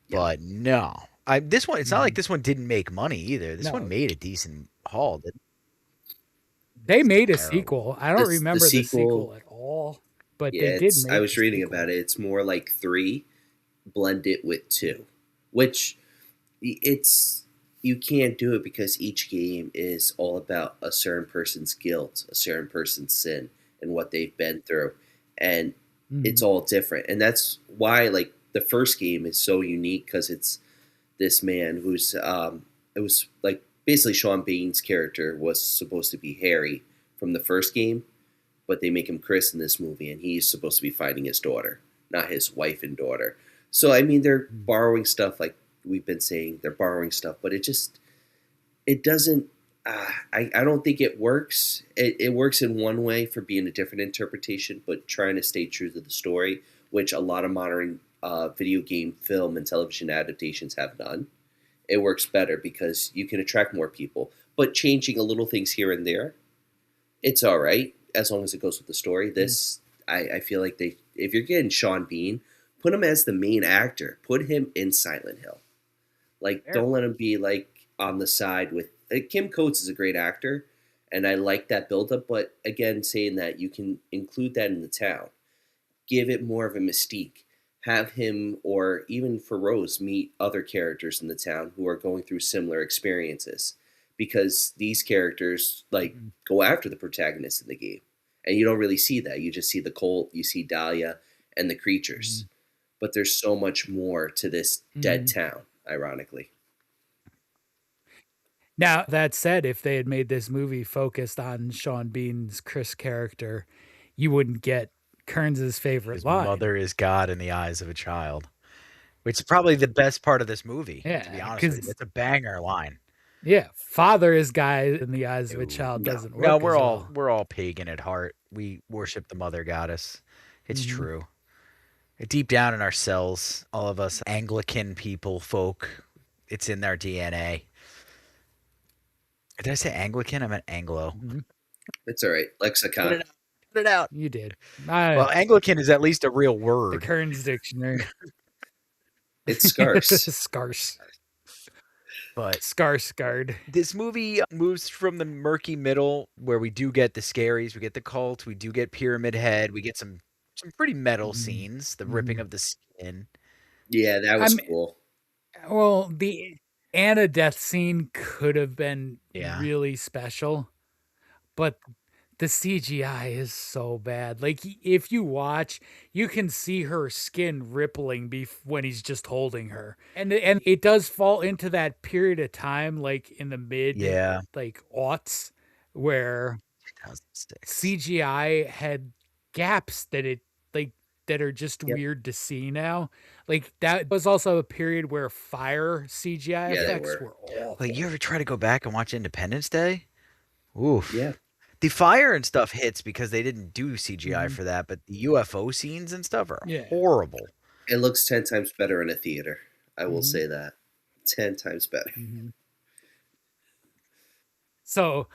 Yeah. But no, this one. It's not like this one didn't make money either. This No. one made a decent haul. They made a terrible. sequel. I don't The remember the sequel- sequel at all, but Yeah, they did. Make I was the reading sequel. about it. It's more like 3 blended with 2, which you can't do it because each game is all about a certain person's guilt, a certain person's sin, and what they've been through, and Mhm. it's all different. And that's why like the first game is so unique, because it's this man who's it was like basically Sean Bean's character was supposed to be Harry from the first game, but they make him Chris in this movie, and he's supposed to be fighting his daughter, not his wife and daughter. So I mean, they're borrowing stuff, like we've been saying, they're borrowing stuff, but it doesn't. I don't think it works. It works in one way for being a different interpretation, but trying to stay true to the story, which a lot of modern video game, film, and television adaptations have done. It works better because you can attract more people. But changing a little things here and there, it's all right as long as it goes with the story. This, I feel like if you're getting Sean Bean, put him as the main actor. Put him in Silent Hill. Like, don't let him be like on the side with. Kim Coates is a great actor, and I like that buildup. But again, saying that you can include that in the town, give it more of a mystique. Have him, or even for Rose, meet other characters in the town who are going through similar experiences, because these characters like go after the protagonist in the game, and you don't really see that. You just see the cult, you see Dahlia, and the creatures. But there's so much more to this dead town, ironically. Now, that said, if they had made this movie focused on Sean Bean's Chris character, you wouldn't get Kearns' favorite His line. mother is God in the eyes of a child, which is probably the best part of this movie. Yeah, to be honest with 'cause- you. It's a banger line. Yeah, father is guy in the eyes of a Ooh, child doesn't work. No, as well. we're all pagan at heart. We worship the mother goddess. It's true. Deep down in our cells, all of us Anglican people, folk, it's in our DNA. Did I say Anglican? I meant Anglo. It's all right. Lexicon. Put it out. You did. Well, Anglican is at least a real The word. Kearns dictionary. It's scarce. Scarce. But Skarsgård. this movie moves from the murky middle, where we do get the scaries, we get the cult, we do get Pyramid Head, we get some pretty metal scenes, the ripping of the skin. Yeah, that was I mean- cool. Well, the Anna death scene could have been Yeah. really special, but the CGI is so bad. Like if you watch, you can see her skin rippling when he's just holding her, and it does fall into that period of time, like in the mid Yeah. like aughts, where 2006. CGI had gaps that are just Yep. weird to see now. Like that was also a period where fire CGI Yeah, they effects were. were awful. Like, you ever try to go back and watch Independence Day? Oof. Yeah. The fire and stuff hits because they didn't do CGI Mhm. for that, but the UFO scenes and stuff are Yeah. horrible. It looks 10 times better in a theater. I will Mhm. say that. 10 times better. Mhm. So,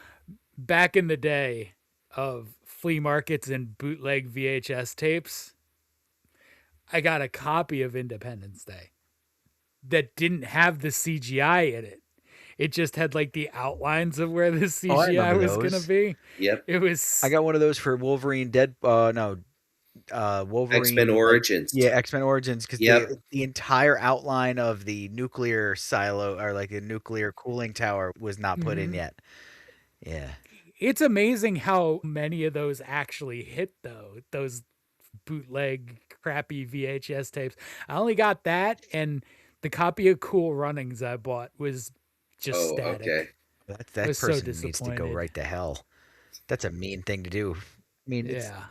back in the day of flea markets and bootleg VHS tapes, I got a copy of Independence Day that didn't have the CGI in it. It just had like the outlines of where the CGI remember was going to those. be. Yep. It was I got one of those for Wolverine Wolverine X-Men like, Origins. yeah, X-Men Origins, because Yep. the entire outline of the nuclear silo, or like the nuclear cooling tower, was not put in Mhm. yet. Yeah. It's amazing how many of those actually hit though. Those bootleg crappy VHS tapes. I only got that, and the copy of Cool Runnings I bought was just Oh, static. okay. That was so person needs to go disappointed. right to hell. That's a mean thing to do. I mean, Yeah.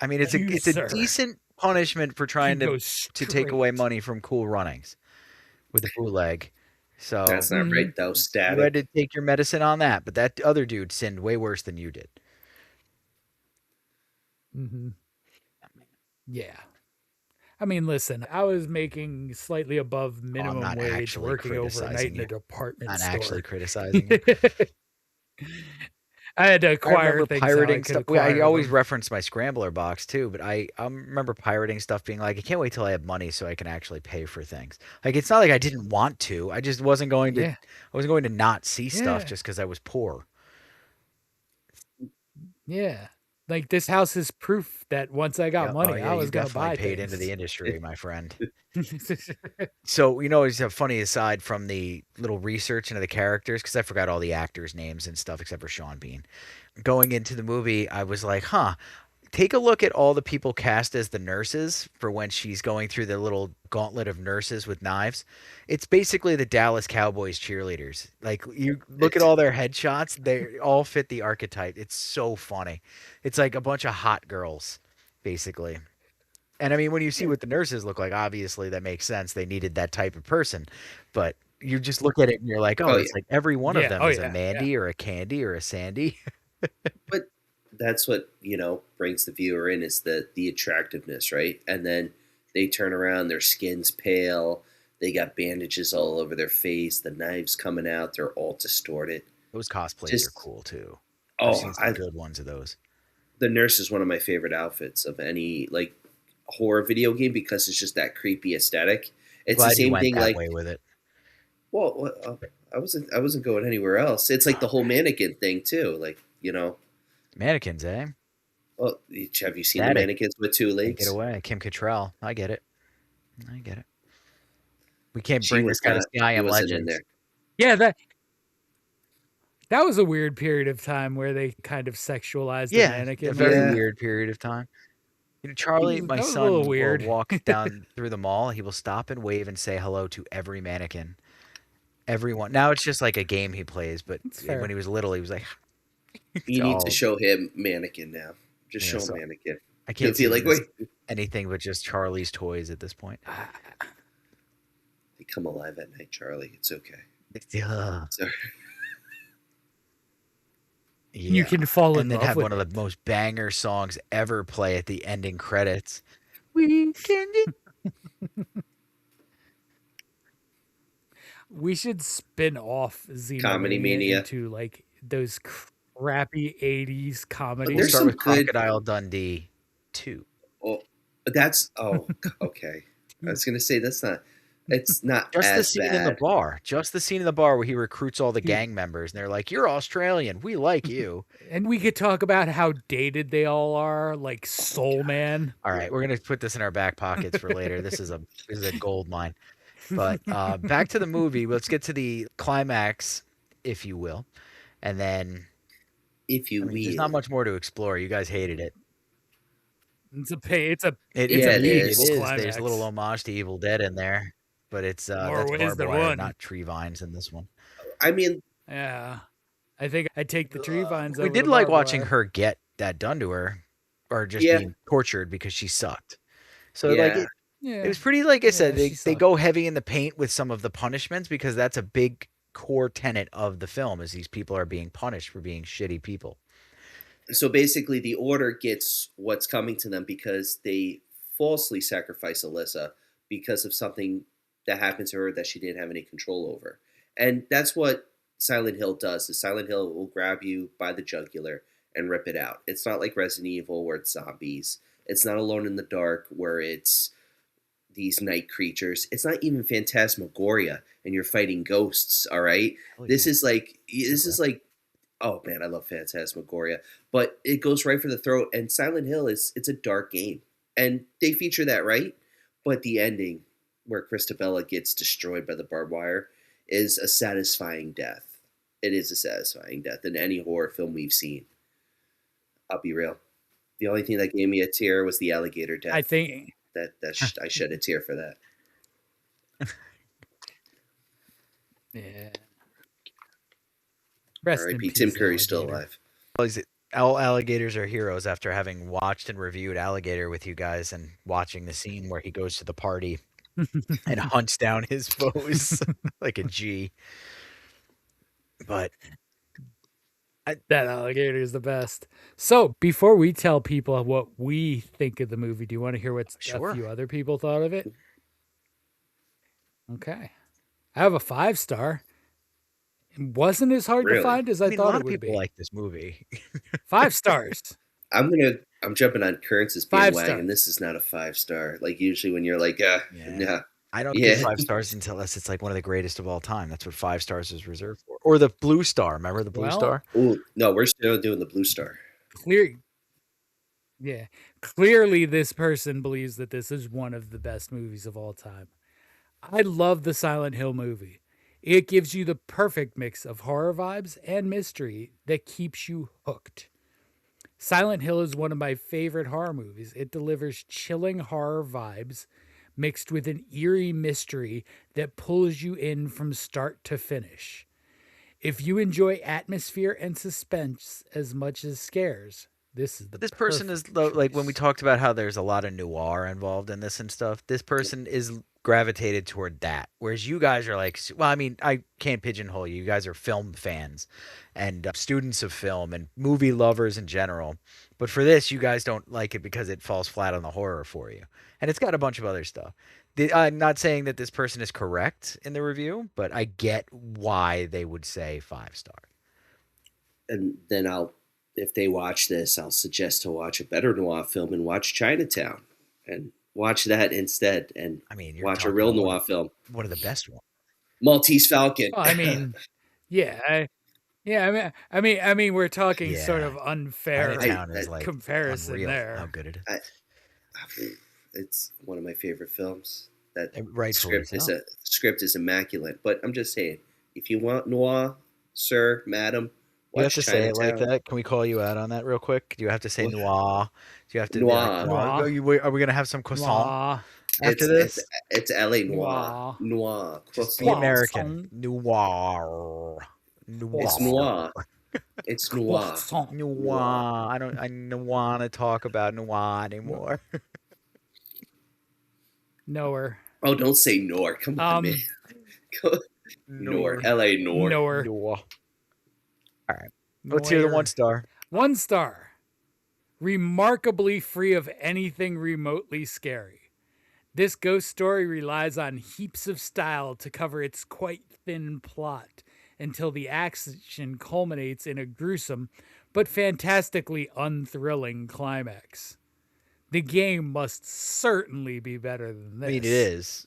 it's You, a sir, decent punishment for can trying go to take away straight. money from Cool Runnings with the bootleg. So That's not right, though. you had Static. to take your medicine on that, but that other dude sinned way worse than you did. Mm-hmm. Yeah. I mean, listen, I was making slightly above minimum not wage actually working overnight criticizing in a you. department Not store. actually criticizing you. I had to I acquire remember things how I pirating could stuff. I acquire always them. reference my Scrambler box too, but I remember pirating stuff being like, I can't wait till I have money so I can actually pay for things. Like, it's not like I didn't want to. I just wasn't going to. Yeah. I wasn't going to not see stuff Yeah. just because I was poor. Yeah. Like this house is proof that once I got Yeah, money, oh yeah, I you was going to definitely buy paid into the things. industry, my friend. So, it's a funny aside from the little research into the characters, because I forgot all the actors' names and stuff except for Sean Bean. Going into the movie, I was like, take a look at all the people cast as the nurses for when she's going through the little gauntlet of nurses with knives. It's basically the Dallas Cowboys cheerleaders. Like, you look at all their headshots, they all fit the archetype. It's so funny. It's like a bunch of hot girls, basically. And I mean, when you see what the nurses look like, obviously that makes sense. They needed that type of person. But you just look at it and you're like, Oh, it's like every one of Yeah, them oh, is a yeah, Mandy or a Candy or a Sandy. But that's what, brings the viewer in, is the attractiveness, right? And then they turn around, their skin's pale, they got bandages all over their face, the knives coming out, they're all distorted. Those cosplays are Just cool too. I've oh, seen some good ones of those. the nurse is one of my favorite outfits of any like horror video game, because it's just that creepy aesthetic. It's Glad the you same went thing. that Like, way with it. well, I wasn't going anywhere else. It's like the whole mannequin thing too. Like, Mannequins, eh? well, have you seen the Static. mannequins with two Take legs? it away. Kim Cattrall. I get it. We can't She bring was this guy to not. see I He Am wasn't in Legends. there. Yeah, that was a weird period of time where they kind of sexualized the Yeah, mannequin. a very Yeah. weird period of time. Charlie, my That was a son, little will weird. walk down through the mall. He will stop and wave and say hello to every mannequin. Everyone. Now it's just like a game he plays, but That's fair. when he was little, he was like, You need all- to show him mannequin now. Just Yeah, show so him mannequin. I He'll can't see be like, this wait, anything but just Charlie's toys at this point. they come alive at night, Charlie. It's okay. Ugh. Sorry. Yeah. You can fall in And then love have with one of it. the most banger songs ever play at the ending credits. We can. We should spin off Comedy Xenomania Mania. into like those crappy 80s comedies. We'll There's start some with good- Crocodile Dundee 2. Oh, okay. I was gonna say it's not Just the as scene bad. in the bar. Just the scene in the bar where he recruits all the gang members, and they're like, "You're Australian. We like you." And we could talk about how dated they all are, like Soul Man. All right, we're gonna put this in our back pockets for later. This is a gold mine. But back to the movie. Let's get to the climax, if you will, and then If you there's not much more to explore. You guys hated it. It's a It's Yeah, a it meaningful is. climax. There's a little homage to Evil Dead in there, but it's More that's ways barbed than wire, one. not tree vines in this one. I mean, Yeah. I think I take the tree vines We over did the like barbed watching wire. her get that done to her, or just Yeah. being tortured because she sucked. So yeah. like Yeah. it was pretty, like I said, Yeah, they she go heavy in the paint with some of the punishments because that's a big core tenet of the film is these people are being punished for being shitty people. So basically, the Order gets what's coming to them because they falsely sacrifice Alyssa because of something that happened to her that she didn't have any control over. And that's what Silent Hill does. Is Silent Hill will grab you by the jugular and rip it out. It's not like Resident Evil where it's zombies. It's not Alone in the Dark where it's these night creatures. It's not even Phantasmagoria and you're fighting ghosts, all right? This is like oh man, I love Phantasmagoria, but it goes right for the throat. And Silent Hill it's a dark game, and they feature that right. But the ending, where Christabella gets destroyed by the barbed wire, is a satisfying death. It is a satisfying death in any horror film we've seen. I'll be real. The only thing that gave me a tear was the alligator death. I think I shed a tear for that. yeah. Rest in R.I.P. peace, Tim Curry's still alligator. alive. All alligators are heroes after having watched and reviewed Alligator with you guys and watching the scene where he goes to the party and hunts down his foes like a G. But That alligator is the best. So before we tell people what we think of the movie, do you want to hear what Sure. a few other people thought of it? Okay. I have a 5-star. It wasn't as hard to Really? find as I I mean, a thought lot it of would people be. like this movie. 5 stars. I'm jumping on Currence's 5 bandwagon. stars. This is not a 5-star. Like usually when you're like, Yeah. nah. I don't Yeah. give 5 stars unless it's like one of the greatest of all time. That's what 5 stars is reserved for. Or the blue star. Remember the blue Well, star? Ooh, no, we're still doing the blue star. Clearly this person believes that this is one of the best movies of all time. I love the Silent Hill movie. It gives you the perfect mix of horror vibes and mystery that keeps you hooked. Silent Hill is one of my favorite horror movies. It delivers chilling horror vibes mixed with an eerie mystery that pulls you in from start to finish. If you enjoy atmosphere and suspense as much as scares, this is the This person is perfect like when we choice. talked about how there's a lot of noir involved in this and stuff. This person is gravitated toward that, whereas you guys are like, well, I mean, I can't pigeonhole you. You guys are film fans and students of film and movie lovers in general. But for this, you guys don't like it because it falls flat on the horror for you, and it's got a bunch of other stuff. I'm not saying that this person is correct in the review, but I get why they would say 5 star. And then if they watch this, I'll suggest to watch a better noir film and watch Chinatown. And watch that instead. And I mean, you're watch a talking real about noir film. one of the best ones. Maltese Falcon. Well, I mean, yeah, I mean, we're talking sort Yeah. of unfair Chinatown is like comparison unreal how there. good it is. It's one of my favorite films. That Rightfully script is immaculate. But I'm just saying, if you want noir, sir, madam, You have watch to say it like Chinatown. that. Can we call you out on that real quick? Do you have to say What? noir? Do you have to be Noir. like, Noir. Are we gonna have some croissant Noir, after this? It's LA noir. Noir. Noir. Just be Croissant. American. Noir. Noir. It's noir. It's noir. croissant. Noir. I don't want to talk about noir anymore. Knower. Oh, don't say Nor. Come on, man. Nor. LA Nor. Knower. Noir. All right. Let's hear the Knower. 1 star. 1 star. Remarkably free of anything remotely scary. This ghost story relies on heaps of style to cover its quite thin plot until the action culminates in a gruesome but fantastically unthrilling climax. The game must certainly be better than this. I mean, it is.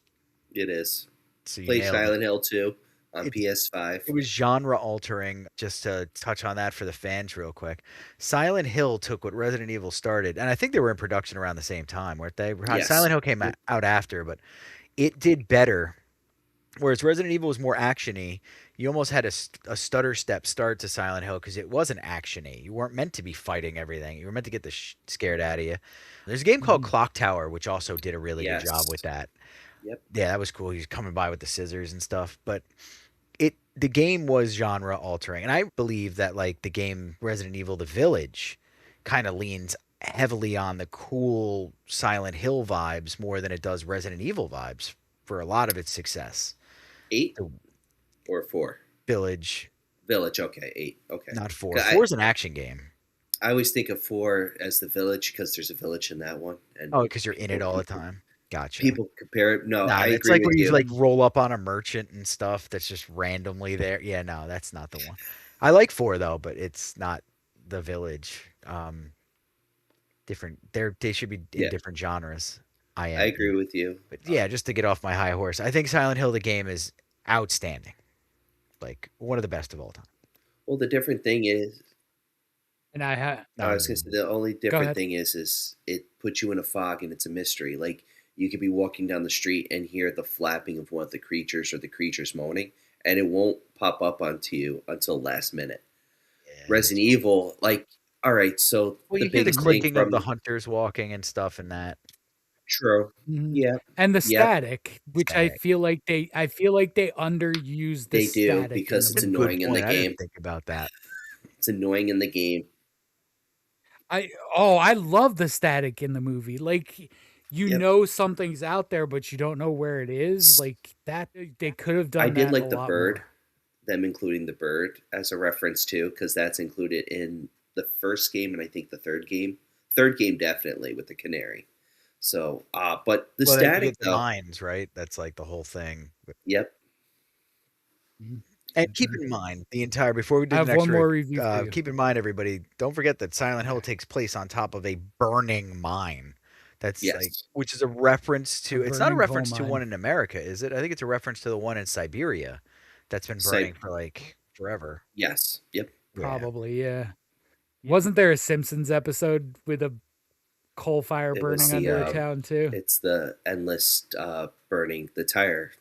It is. So you Play nailed it. Silent Hill 2 on It's- PS5. It was genre altering. Just to touch on that for the fans real quick. Silent Hill took what Resident Evil started, and I think they were in production around the same time, weren't they? Yes. Silent Hill came out after, but it did better Whereas Resident Evil was more actiony, you almost had a stutter step start to Silent Hill because it wasn't actiony. You weren't meant to be fighting everything. You were meant to get the scared out of you. There's a game called Clock Tower, which also did a really good job with that. Yep. Yeah, that was cool. He was coming by with the scissors and stuff, but the game was genre altering, and I believe that like the game Resident Evil: The Village kind of leans heavily on the cool Silent Hill vibes more than it does Resident Evil vibes for a lot of its success. 8 or 4? Village. Okay, 8. Okay. Not 4. 4 is an action game. I always think of 4 as the Village because there's a village in that one. And because you're in it all the time. Gotcha. People compare it. No, I it's agree like with when you you. like roll up on a merchant and stuff that's just randomly there. Yeah, no, that's not the one. I like 4 though, but it's not the Village. Different. They should be in different genres. I agree with you. But yeah, just to get off my high horse, I think Silent Hill the game is outstanding. Like one of the best of all time. Well, the different thing is, and I was gonna say the only different thing is it puts you in a fog and it's a mystery. Like you could be walking down the street and hear the flapping of one of the creatures or the creatures moaning, and it won't pop up onto you until last minute. Yeah, Resident Evil, like, all right, so you hear the clicking of the hunters walking and stuff and that. True. Yeah. And the static, which I feel like they underuse the static. They do because it's annoying in the game. I didn't think about that. It's annoying in the game. I love the static in the movie. Like you know something's out there, but you don't know where it is. Like that, they could have done. I did like the bird, them including the bird as a reference too, because that's included in the first game and I think the third game. Third game definitely with the canary. So, but the static though, mines, right? That's like the whole thing. Yep. And keep in mind before we do the next more review. Keep in mind, everybody, don't forget that Silent Hill takes place on top of a burning mine. That's which is a reference to. It's not a reference to one in America, is it? I think it's a reference to the one in Siberia that's been burning for like forever. Yes. Yep. Probably, yeah. Wasn't there a Simpsons episode with a coal fire burning under a town too? It's the endless burning the tire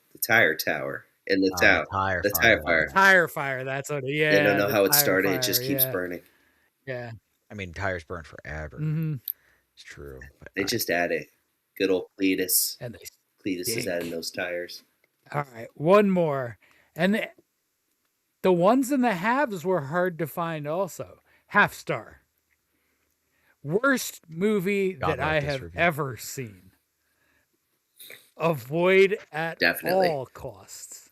tower in the town. The tire fire. Tire fire. That's what. Yeah. They don't know how it started. It just keeps burning. Yeah. I mean, tires burn forever. Mm-hmm. It's true. They just add a good old Cletus. And Cletus is adding those tires. All right, one more, and the ones in the halves were hard to find. Also, Half Star. Worst movie that I have ever seen. Avoid at all costs.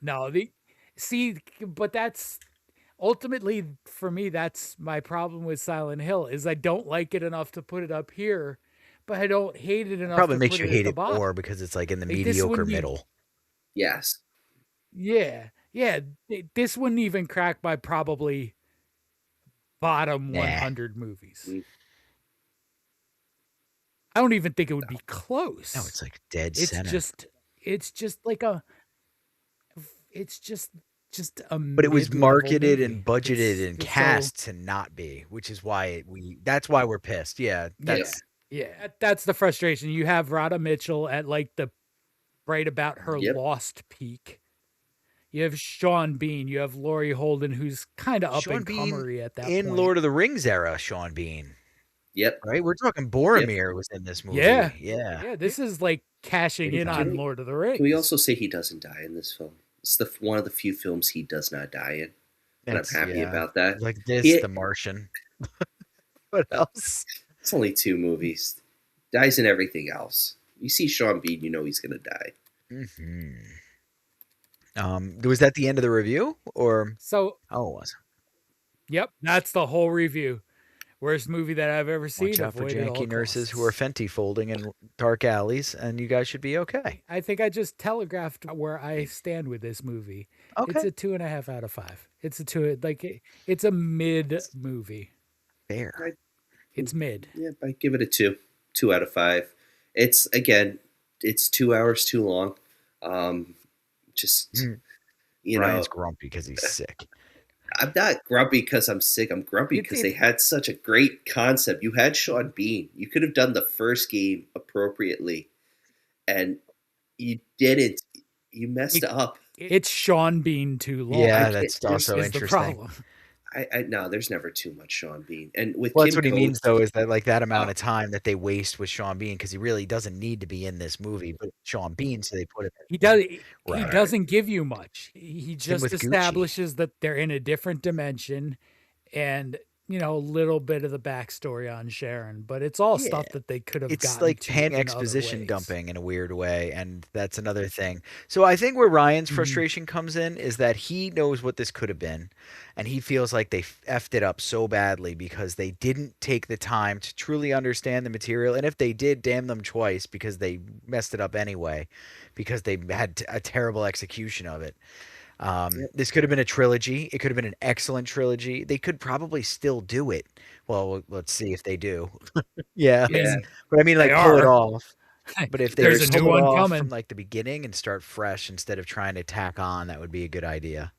No, but that's ultimately for me. That's my problem with Silent Hill is I don't like it enough to put it up here, but I don't hate it enough. Probably makes you hate it more because it's like in the mediocre middle. Yes. Yeah. This wouldn't even crack my probably bottom 100 movies. I don't even think it would be close. No, it's like dead center. It's just like it's just a. But it was marketed and budgeted and cast to not be, which is why that's why we're pissed. Yeah, that's the frustration. You have Radha Mitchell at like the right about her lost peak. You have Sean Bean. You have Laurie Holden, who's kind of up and comery at that point. In Lord of the Rings era, Sean Bean. Yep. Right? We're talking Boromir was in this movie. Yeah. This is like cashing in on Lord of the Rings. Can we also say he doesn't die in this film? It's one of the few films he does not die in. And I'm happy about that. Like this, The Martian. What else? It's only 2 movies. Dies in everything else. You see Sean Bean, you know he's going to die. Mm-hmm. Was that the end of the review? Or it was. Yep, that's the whole review. Worst movie that I've ever seen. Watch out for janky nurses who are Fenty folding in dark alleys, and you guys should be okay. I think I just telegraphed where I stand with this movie. Okay. It's a 2.5 out of 5. It's it's a mid movie. Fair. It's mid. Yeah, I give it a 2. 2 out of 5. It's 2 hours too long. Ryan's grumpy because he's sick. I'm not grumpy because I'm sick. I'm grumpy because they had such a great concept. You had Sean Bean. You could have done the first game appropriately, and you didn't. you messed up. It's Sean Bean too long. Yeah, I that's can't- also is the interesting. problem. No, there's never too much Sean Bean. And with Well, Kim that's what he means, Coates, though, is that like that amount of time that they waste with Sean Bean because he really doesn't need to be in this movie, but Sean Bean, so they put him. He does. He Right. doesn't give you much. He just with Gucci. establishes that they're in a different dimension, and a little bit of the backstory on Sharon. But it's all stuff that they could have. It's gotten like to pan in other exposition ways. dumping in a weird way, and that's another thing. So I think where Ryan's Mhm. frustration comes in is that he knows what this could have been, and he feels like they effed it up so badly because they didn't take the time to truly understand the material, and if they did, damn them twice because they messed it up anyway, because they had a terrible execution of it. This could have been a trilogy. It could have been an excellent trilogy. They could probably still do it. Well, let's see if they do. Yeah. Yeah. But I mean, like, They pull it are. off. But if they There's were a to new pull it one off coming. from like the beginning and start fresh instead of trying to tack on, that would be a good idea.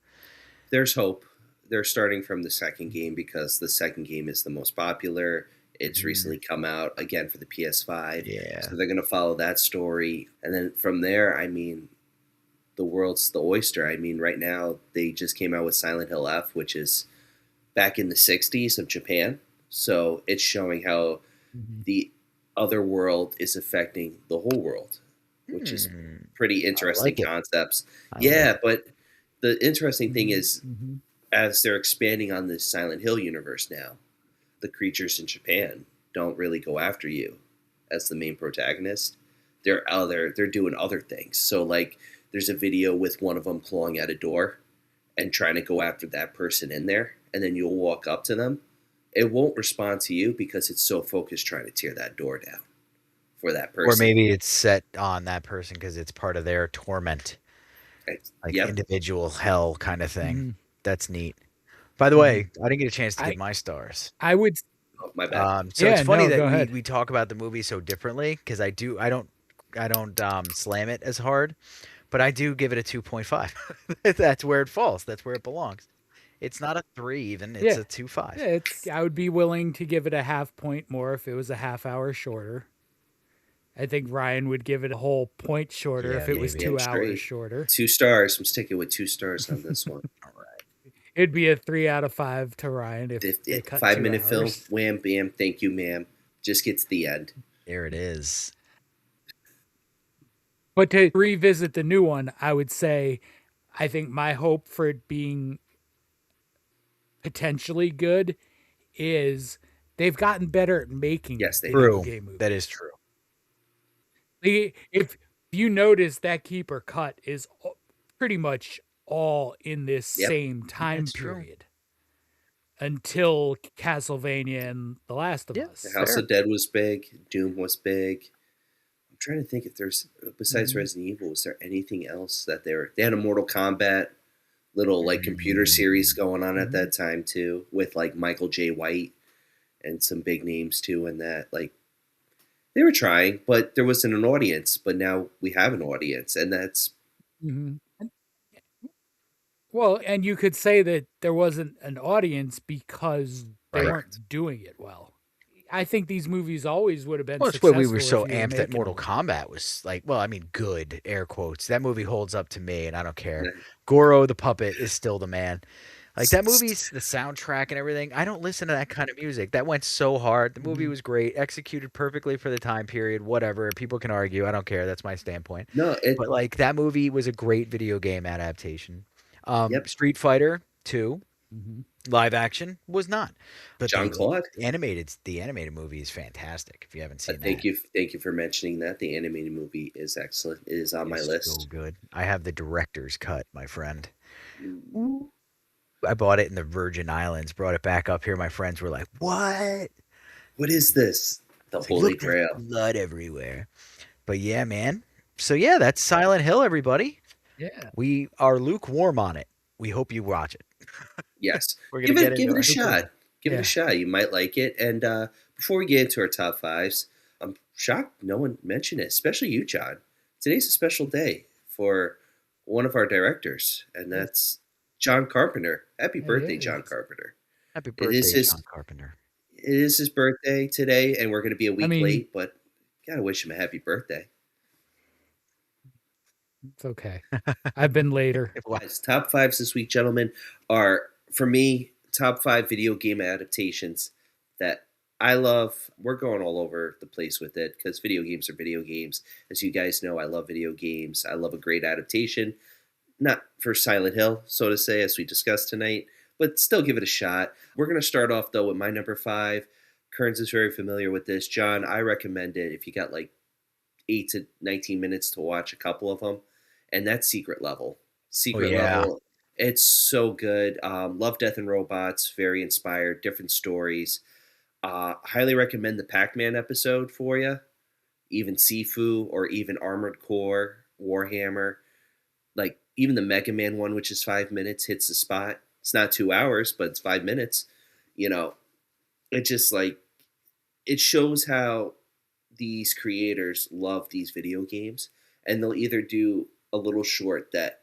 there's hope. They're starting from the second game because the second game is the most popular. It's recently come out again for the PS5. Yeah. So they're going to follow that story. And then from there, I mean, the world's the oyster. I mean, right now, they just came out with Silent Hill F, which is back in the 60s of Japan. So it's showing how the other world is affecting the whole world, which is pretty interesting like it. concepts. I Yeah, like but the interesting thing is, Mhm. as they're expanding on this Silent Hill universe now, the creatures in Japan don't really go after you as the main protagonist. They're doing other things. So like there's a video with one of them clawing at a door and trying to go after that person in there, and then you'll walk up to them. It won't respond to you because it's so focused trying to tear that door down for that person. Or maybe it's set on that person because it's part of their torment, like Yep. individual hell kind of thing. Mhm. That's neat. By the way, I didn't get a chance to give my stars. I would. Oh, my bad. So Yeah, it's funny no, go that ahead. we talk about the movie so differently because I don't slam it as hard, but I do give it a 2.5. That's where it falls. That's where it belongs. It's not a 3 even. It's Yeah. a 2.5. Yeah, I would be willing to give it a half point more if it was a half hour shorter. I think Ryan would give it a whole point shorter Yeah, if it was maybe. 2 Yeah, hours straight. shorter. 2 stars. I'm sticking with 2 stars on this one. All right. It'd be a 3 out of 5 to Ryan if they cut 5-minute 2 film. hours. Wham, bam. Thank you, ma'am. Just gets to the end. There it is. But to revisit the new one, I would say I think my hope for it being potentially good is they've gotten better at making Yes, they video True. game movies. That is true. If you notice, that keeper cut is pretty much all in this Yep. same time That's true. period until Castlevania and The Last of Yeah, Us. The House Fair. of Dead was big. Doom was big. I'm trying to think if there's, besides Mhm. Resident Evil, was there anything else that they had a Mortal Kombat little like computer series going on at that time too, with like Michael J. White and some big names too, and that like they were trying, but there wasn't an audience. But now we have an audience, and that's Mhm. Well, and you could say that there wasn't an audience because they Right. weren't doing it well. I think these movies always would have been Well, that's why we were successful so if you were amped that making Mortal them. Kombat was like, well, I mean, good, air quotes. That movie holds up to me, and I don't care. Yeah. Goro the puppet is still the man. Like, that movie's, the soundtrack and everything, I don't listen to that kind of music. That went so hard. The movie Mhm. was great, executed perfectly for the time period, whatever. People can argue. I don't care. That's my standpoint. no. But, like, that movie was a great video game adaptation. Yep. Street Fighter 2, Mhm. live action, was not. But John Claude. the animated movie is fantastic if you haven't seen that. Thank you for mentioning that. The animated movie is excellent. It is on my It's list. so good. I have the director's cut, my friend. Mm. I bought it in the Virgin Islands, brought it back up here. My friends were like, "What? What is this? The It's like, Holy look, there's Grail. blood everywhere." But yeah, man. So yeah, that's Silent Hill, everybody. Yeah. We are lukewarm on it. We hope you watch it. Yes. We're Give gonna it get a into shot. Give it Yeah. a shot. You might like it. And before we get into our top fives, I'm shocked no one mentioned it, especially you, John. Today's a special day for one of our directors, and that's John Carpenter. Happy It birthday, is. John Carpenter. Happy It birthday, is his- John Carpenter. It is his birthday today, and we're going to be a week mean- late, but gotta wish him a happy birthday. It's okay. I've been later. Guys, top fives this week, gentlemen, are for me top 5 video game adaptations that I love. We're going all over the place with it because video games are video games. As you guys know, I love video games. I love a great adaptation. Not for Silent Hill, so to say, as we discussed tonight, but still give it a shot. We're going to start off, though, with my number 5. Kearns is very familiar with this. John, I recommend it if you got like 8 to 19 minutes to watch a couple of them. And that's Secret Level. Secret Level. It's so good. Love, Death, and Robots. Very inspired. Different stories. Highly recommend the Pac-Man episode for you. Even Sifu or even Armored Core, Warhammer. Like even the Mega Man one, which is 5 minutes, hits the spot. It's not 2 hours, but it's 5 minutes. You know, it just like, it shows how these creators love these video games, and they'll either do a little short that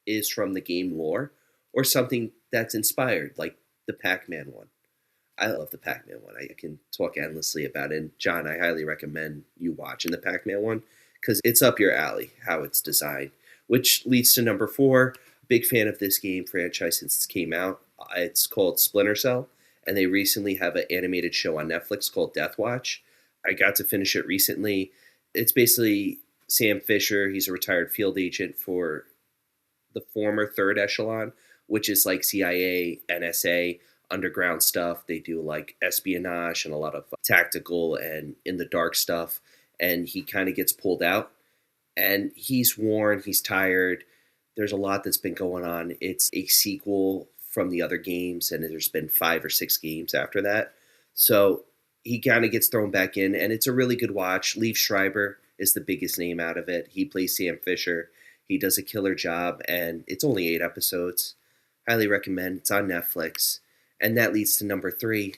is from the game lore or something that's inspired, like the Pac-Man one. I love the Pac-Man one. I can talk endlessly about it. And John, I highly recommend you watching the Pac-Man one because it's up your alley, how it's designed. Which leads to number 4. Big fan of this game franchise since it came out. It's called Splinter Cell, and they recently have an animated show on Netflix called Death Watch. I got to finish it recently. It's basically Sam Fisher. He's a retired field agent for the former Third Echelon, which is like CIA, NSA, underground stuff. They do like espionage and a lot of tactical and in the dark stuff. And he kind of gets pulled out. And he's worn, he's tired. There's a lot that's been going on. It's a sequel from the other games, and there's been 5 or 6 games after that. So he kind of gets thrown back in, and it's a really good watch. Liev Schreiber is the biggest name out of it. He plays Sam Fisher. He does a killer job, and it's only 8 episodes. Highly recommend. It's on Netflix. And that leads to number 3.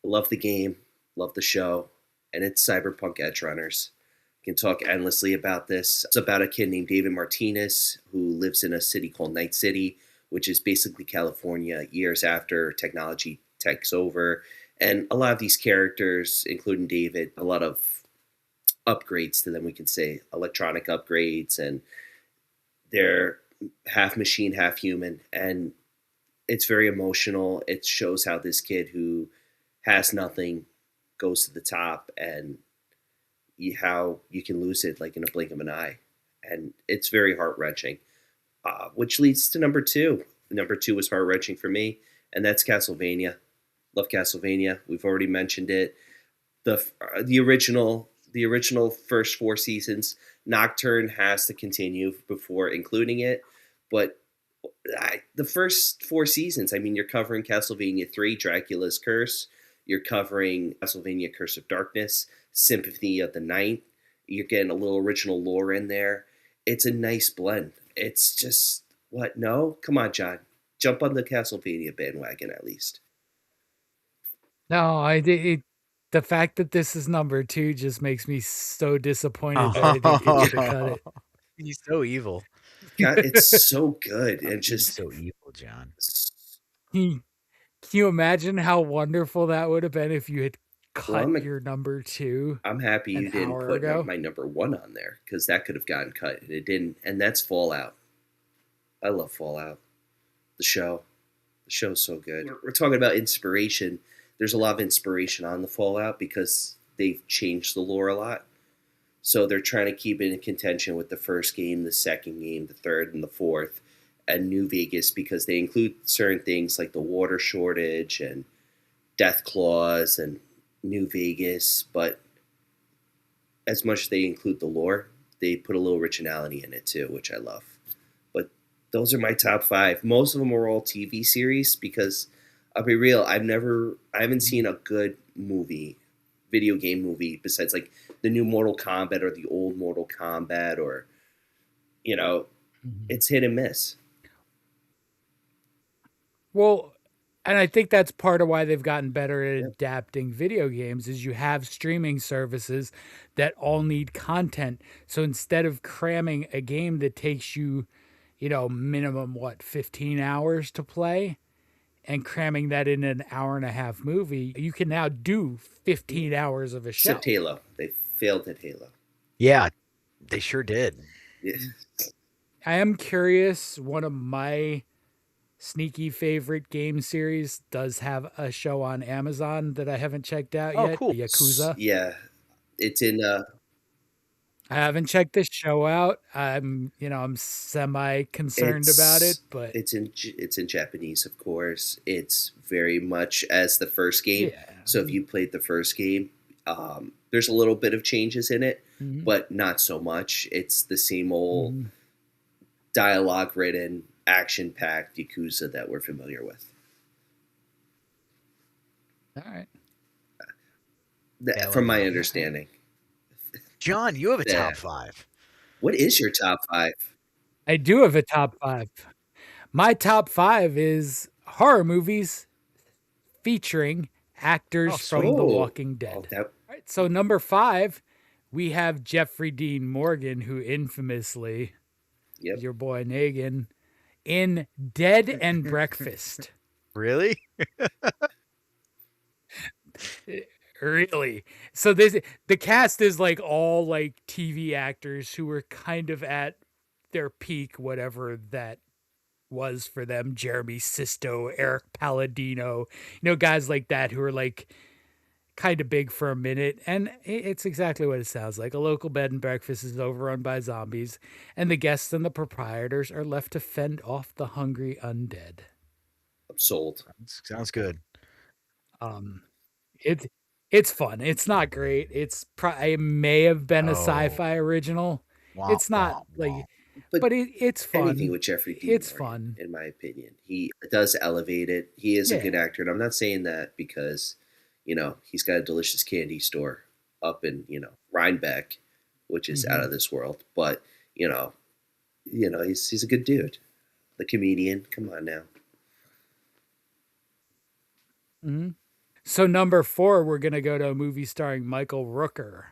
Love the game, love the show, and it's Cyberpunk Edgerunners. Can talk endlessly about this. It's about a kid named David Martinez who lives in a city called Night City, which is basically California years after technology takes over. And a lot of these characters, including David, a lot of upgrades to them, we can say, electronic upgrades, and they're half machine, half human. And it's very emotional. It shows how this kid who has nothing goes to the top, and how you can lose it like in a blink of an eye. And it's very heart-wrenching, which leads to number 2. Number 2 was heart-wrenching for me, and that's Castlevania. Love Castlevania. We've already mentioned it. The original first 4 seasons, Nocturne has to continue before including it, but the first 4 seasons, I mean, you're covering Castlevania 3, Dracula's Curse. You're covering Castlevania Curse of Darkness, Symphony of the Night. You're getting a little original lore in there. It's a nice blend. It's just, what? No? Come on, John. Jump on the Castlevania bandwagon at least. No, the fact that this is number 2 just makes me so disappointed that I didn't get you to cut it. He's so evil. God, it's so good. And just so evil, John. Can you imagine how wonderful that would have been if you had cut your number 2? I'm happy you didn't put my number 1 on there, because that could have gotten cut, and it didn't. And that's Fallout. I love Fallout. The show's so good. We're talking about inspiration. There's a lot of inspiration on the Fallout because they've changed the lore a lot. So they're trying to keep it in contention with the first game, the second game, the third, and the fourth, and New Vegas, because they include certain things like the water shortage and death claws and New Vegas. But as much as they include the lore, they put a little originality in it too, which I love. But those are my top 5. Most of them are all TV series because I'll be real, I haven't seen a good video game movie, besides like the new Mortal Kombat or the old Mortal Kombat, or, it's hit and miss. Well, and I think that's part of why they've gotten better at adapting video games is you have streaming services that all need content. So instead of cramming a game that takes you, minimum, 15 hours to play, and cramming that in an hour-and-a-half movie, you can now do 15 hours of a show. Except Halo. They failed at Halo. Yeah, they sure did. Yeah. I am curious. One of my sneaky favorite game series does have a show on Amazon that I haven't checked out Oh, yet. cool. Yakuza. Yeah, it's in. I haven't checked this show out. I'm semi concerned about it, but it's in Japanese, of course. It's very much as the first game. yeah. So if you played the first game, there's a little bit of changes in it, Mhm. but not so much. It's the same old Mhm. dialogue-ridden, action-packed Yakuza that we're familiar with. All right. From my understanding. John, you have a Yeah. top 5. What is your top 5? I do have a top 5. My top 5 is horror movies featuring actors from The Walking Dead. All right, so number 5, we have Jeffrey Dean Morgan, who infamously, your boy Negan, in Dead and Breakfast. Really? Really? So the cast is like all like TV actors who were kind of at their peak, whatever that was for them. Jeremy Sisto, Eric Palladino, guys like that who are like kind of big for a minute. And it's exactly what it sounds like. A local bed and breakfast is overrun by zombies, and the guests and the proprietors are left to fend off the hungry undead. I'm sold. Sounds good. It's fun. It's not great. It may have been a sci-fi original. It's not like, but it's fun. Anything with Jeffrey Dean It's Morgan, fun. in my opinion. He does elevate it. He is a good actor, and I'm not saying that because, he's got a delicious candy store up in, Rhinebeck, which is out of this world. But, he's a good dude. The comedian. Come on now. Mm-hmm. So number 4, we're gonna go to a movie starring Michael Rooker,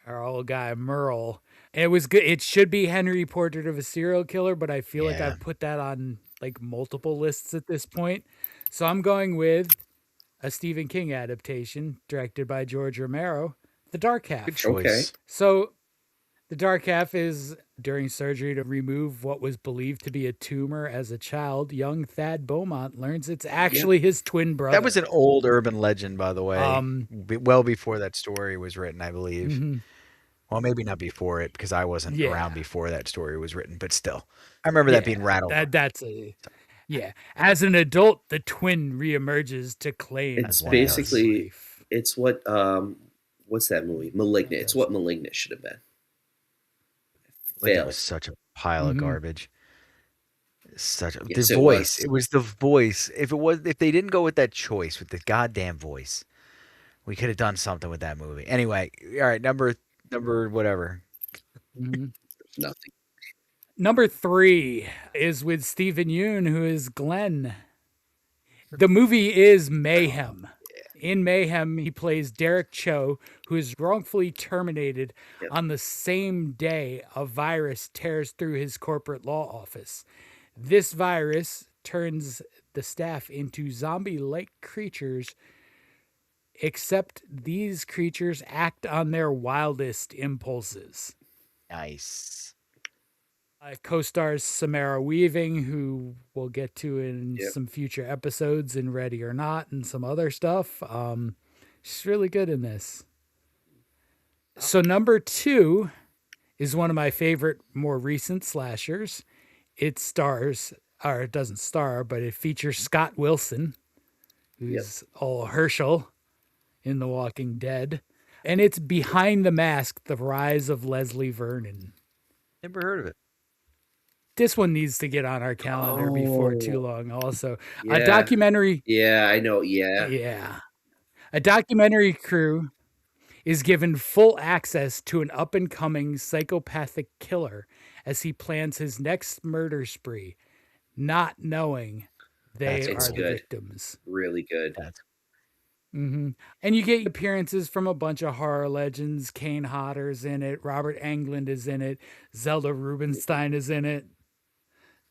our old guy Merle. It was good. It should be Henry Portrait of a Serial Killer, but I feel like I've put that on like multiple lists at this point. So I'm going with a Stephen King adaptation directed by George Romero, The Dark Half. Good choice. Okay. So The Dark Half is during surgery to remove what was believed to be a tumor as a child, young Thad Beaumont learns it's actually his twin brother. That was an old urban legend, by the way. Well before that story was written, I believe. Mm-hmm. Well, maybe not before it, because I wasn't around before that story was written, but still. I remember that being rattled. As an adult, the twin reemerges to claim it's basically life. It's what what's that movie? Malignant. It's what Malignant should have been. It was such a pile of garbage. The voice. It was the voice. If they didn't go with that choice, with the goddamn voice, we could have done something with that movie. Anyway, all right, number whatever. Nothing. Number 3 is with Stephen Yeun, who is Glenn. The movie is Mayhem. In Mayhem, he plays Derek Cho, who is wrongfully terminated on the same day a virus tears through his corporate law office. This virus turns the staff into zombie-like creatures, except these creatures act on their wildest impulses. Nice. Co-stars Samara Weaving, who we'll get to in some future episodes in Ready or Not and some other stuff. She's really good in this. So number 2 is one of my favorite more recent slashers. It doesn't star, but it features Scott Wilson, who's all Herschel in The Walking Dead. And it's Behind the Mask, The Rise of Leslie Vernon. Never heard of it. This one needs to get on our calendar before too long also. A documentary. Yeah, I know. Yeah. Yeah. A documentary crew is given full access to an up-and-coming psychopathic killer as he plans his next murder spree, not knowing they are the victims. Really good. Mm-hmm. And you get appearances from a bunch of horror legends. Kane Hodder's in it. Robert Englund is in it. Zelda Rubinstein is in it.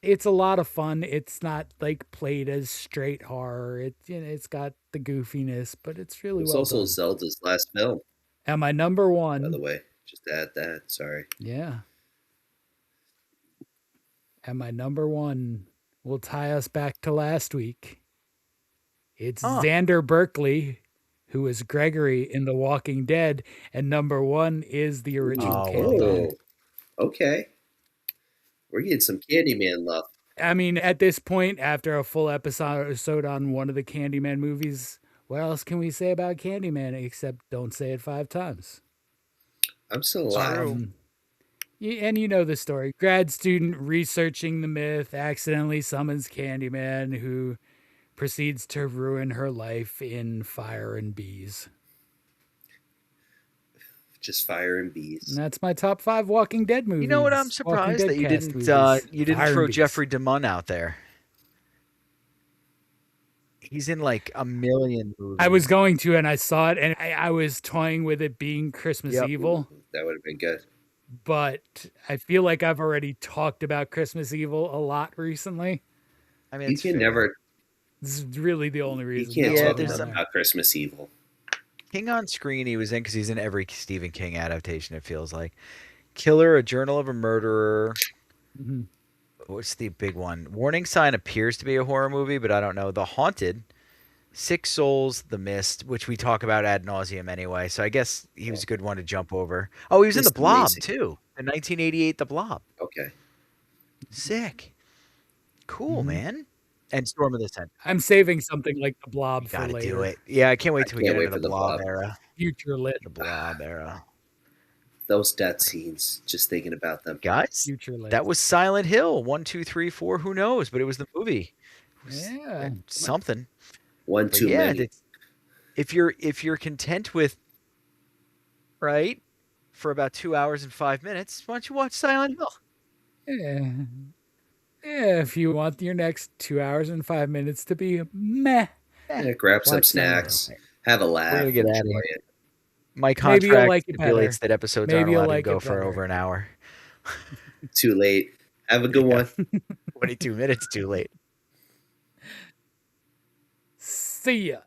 It's a lot of fun. It's not like played as straight horror. It's got the goofiness, but it's really well done. It's also Zelda's last film. And my number 1. By the way, just add that. Sorry. Yeah. And my number one will tie us back to last week. It's Xander Berkeley, who is Gregory in The Walking Dead, and number one is the original Candyman. Okay. We're getting some Candyman love. I mean, at this point, after a full episode on one of the Candyman movies, what else can we say about Candyman except don't say it 5 times? I'm still alive. And you know the story. Grad student researching the myth accidentally summons Candyman, who proceeds to ruin her life in Fire and Bees. Just Fire and Bees. And that's my top 5 Walking Dead movies. You know what? I'm surprised that you didn't throw Jeffrey DeMunn out there. He's in like a million movies. I was going to, and I saw it, and I was toying with it being Christmas Evil. That would have been good. But I feel like I've already talked about Christmas Evil a lot recently. I mean, you can never. This is really the only reason. You can't talk about Christmas Evil. King on Screen, he was in because he's in every Stephen King adaptation, it feels like. Killer, A Journal of a Murderer. Mm-hmm. What's the big one? Warning Sign appears to be a horror movie, but I don't know. The Haunted, Six Souls, The Mist, which we talk about ad nauseum anyway, so I guess he was a good one to jump over. Oh, he was in The Blob, too. In 1988, The Blob. Okay. Sick. Cool, man. And Storm of the Century. I'm saving something like The Blob for later. Gotta do it. Yeah, I can't wait till we get into the Blob era. Future lit. The Blob era. Those death scenes, just thinking about them. Guys, Future lit. that was Silent Hill. 1, 2, 3, 4. Who knows? But it was the movie. Yeah. Something. One too many. If you're content with, right, for about 2 hours and 5 minutes, why don't you watch Silent Hill? Yeah. Yeah, if you want your next 2 hours and 5 minutes to be meh. Yeah, grab some snacks. Have a laugh. We're gonna get out of here. My Maybe you'll contract like it stipulates better. that episodes Maybe aren't you'll allowed like to go it for better. over an hour. Too late. Have a good one. 22 minutes too late. See ya.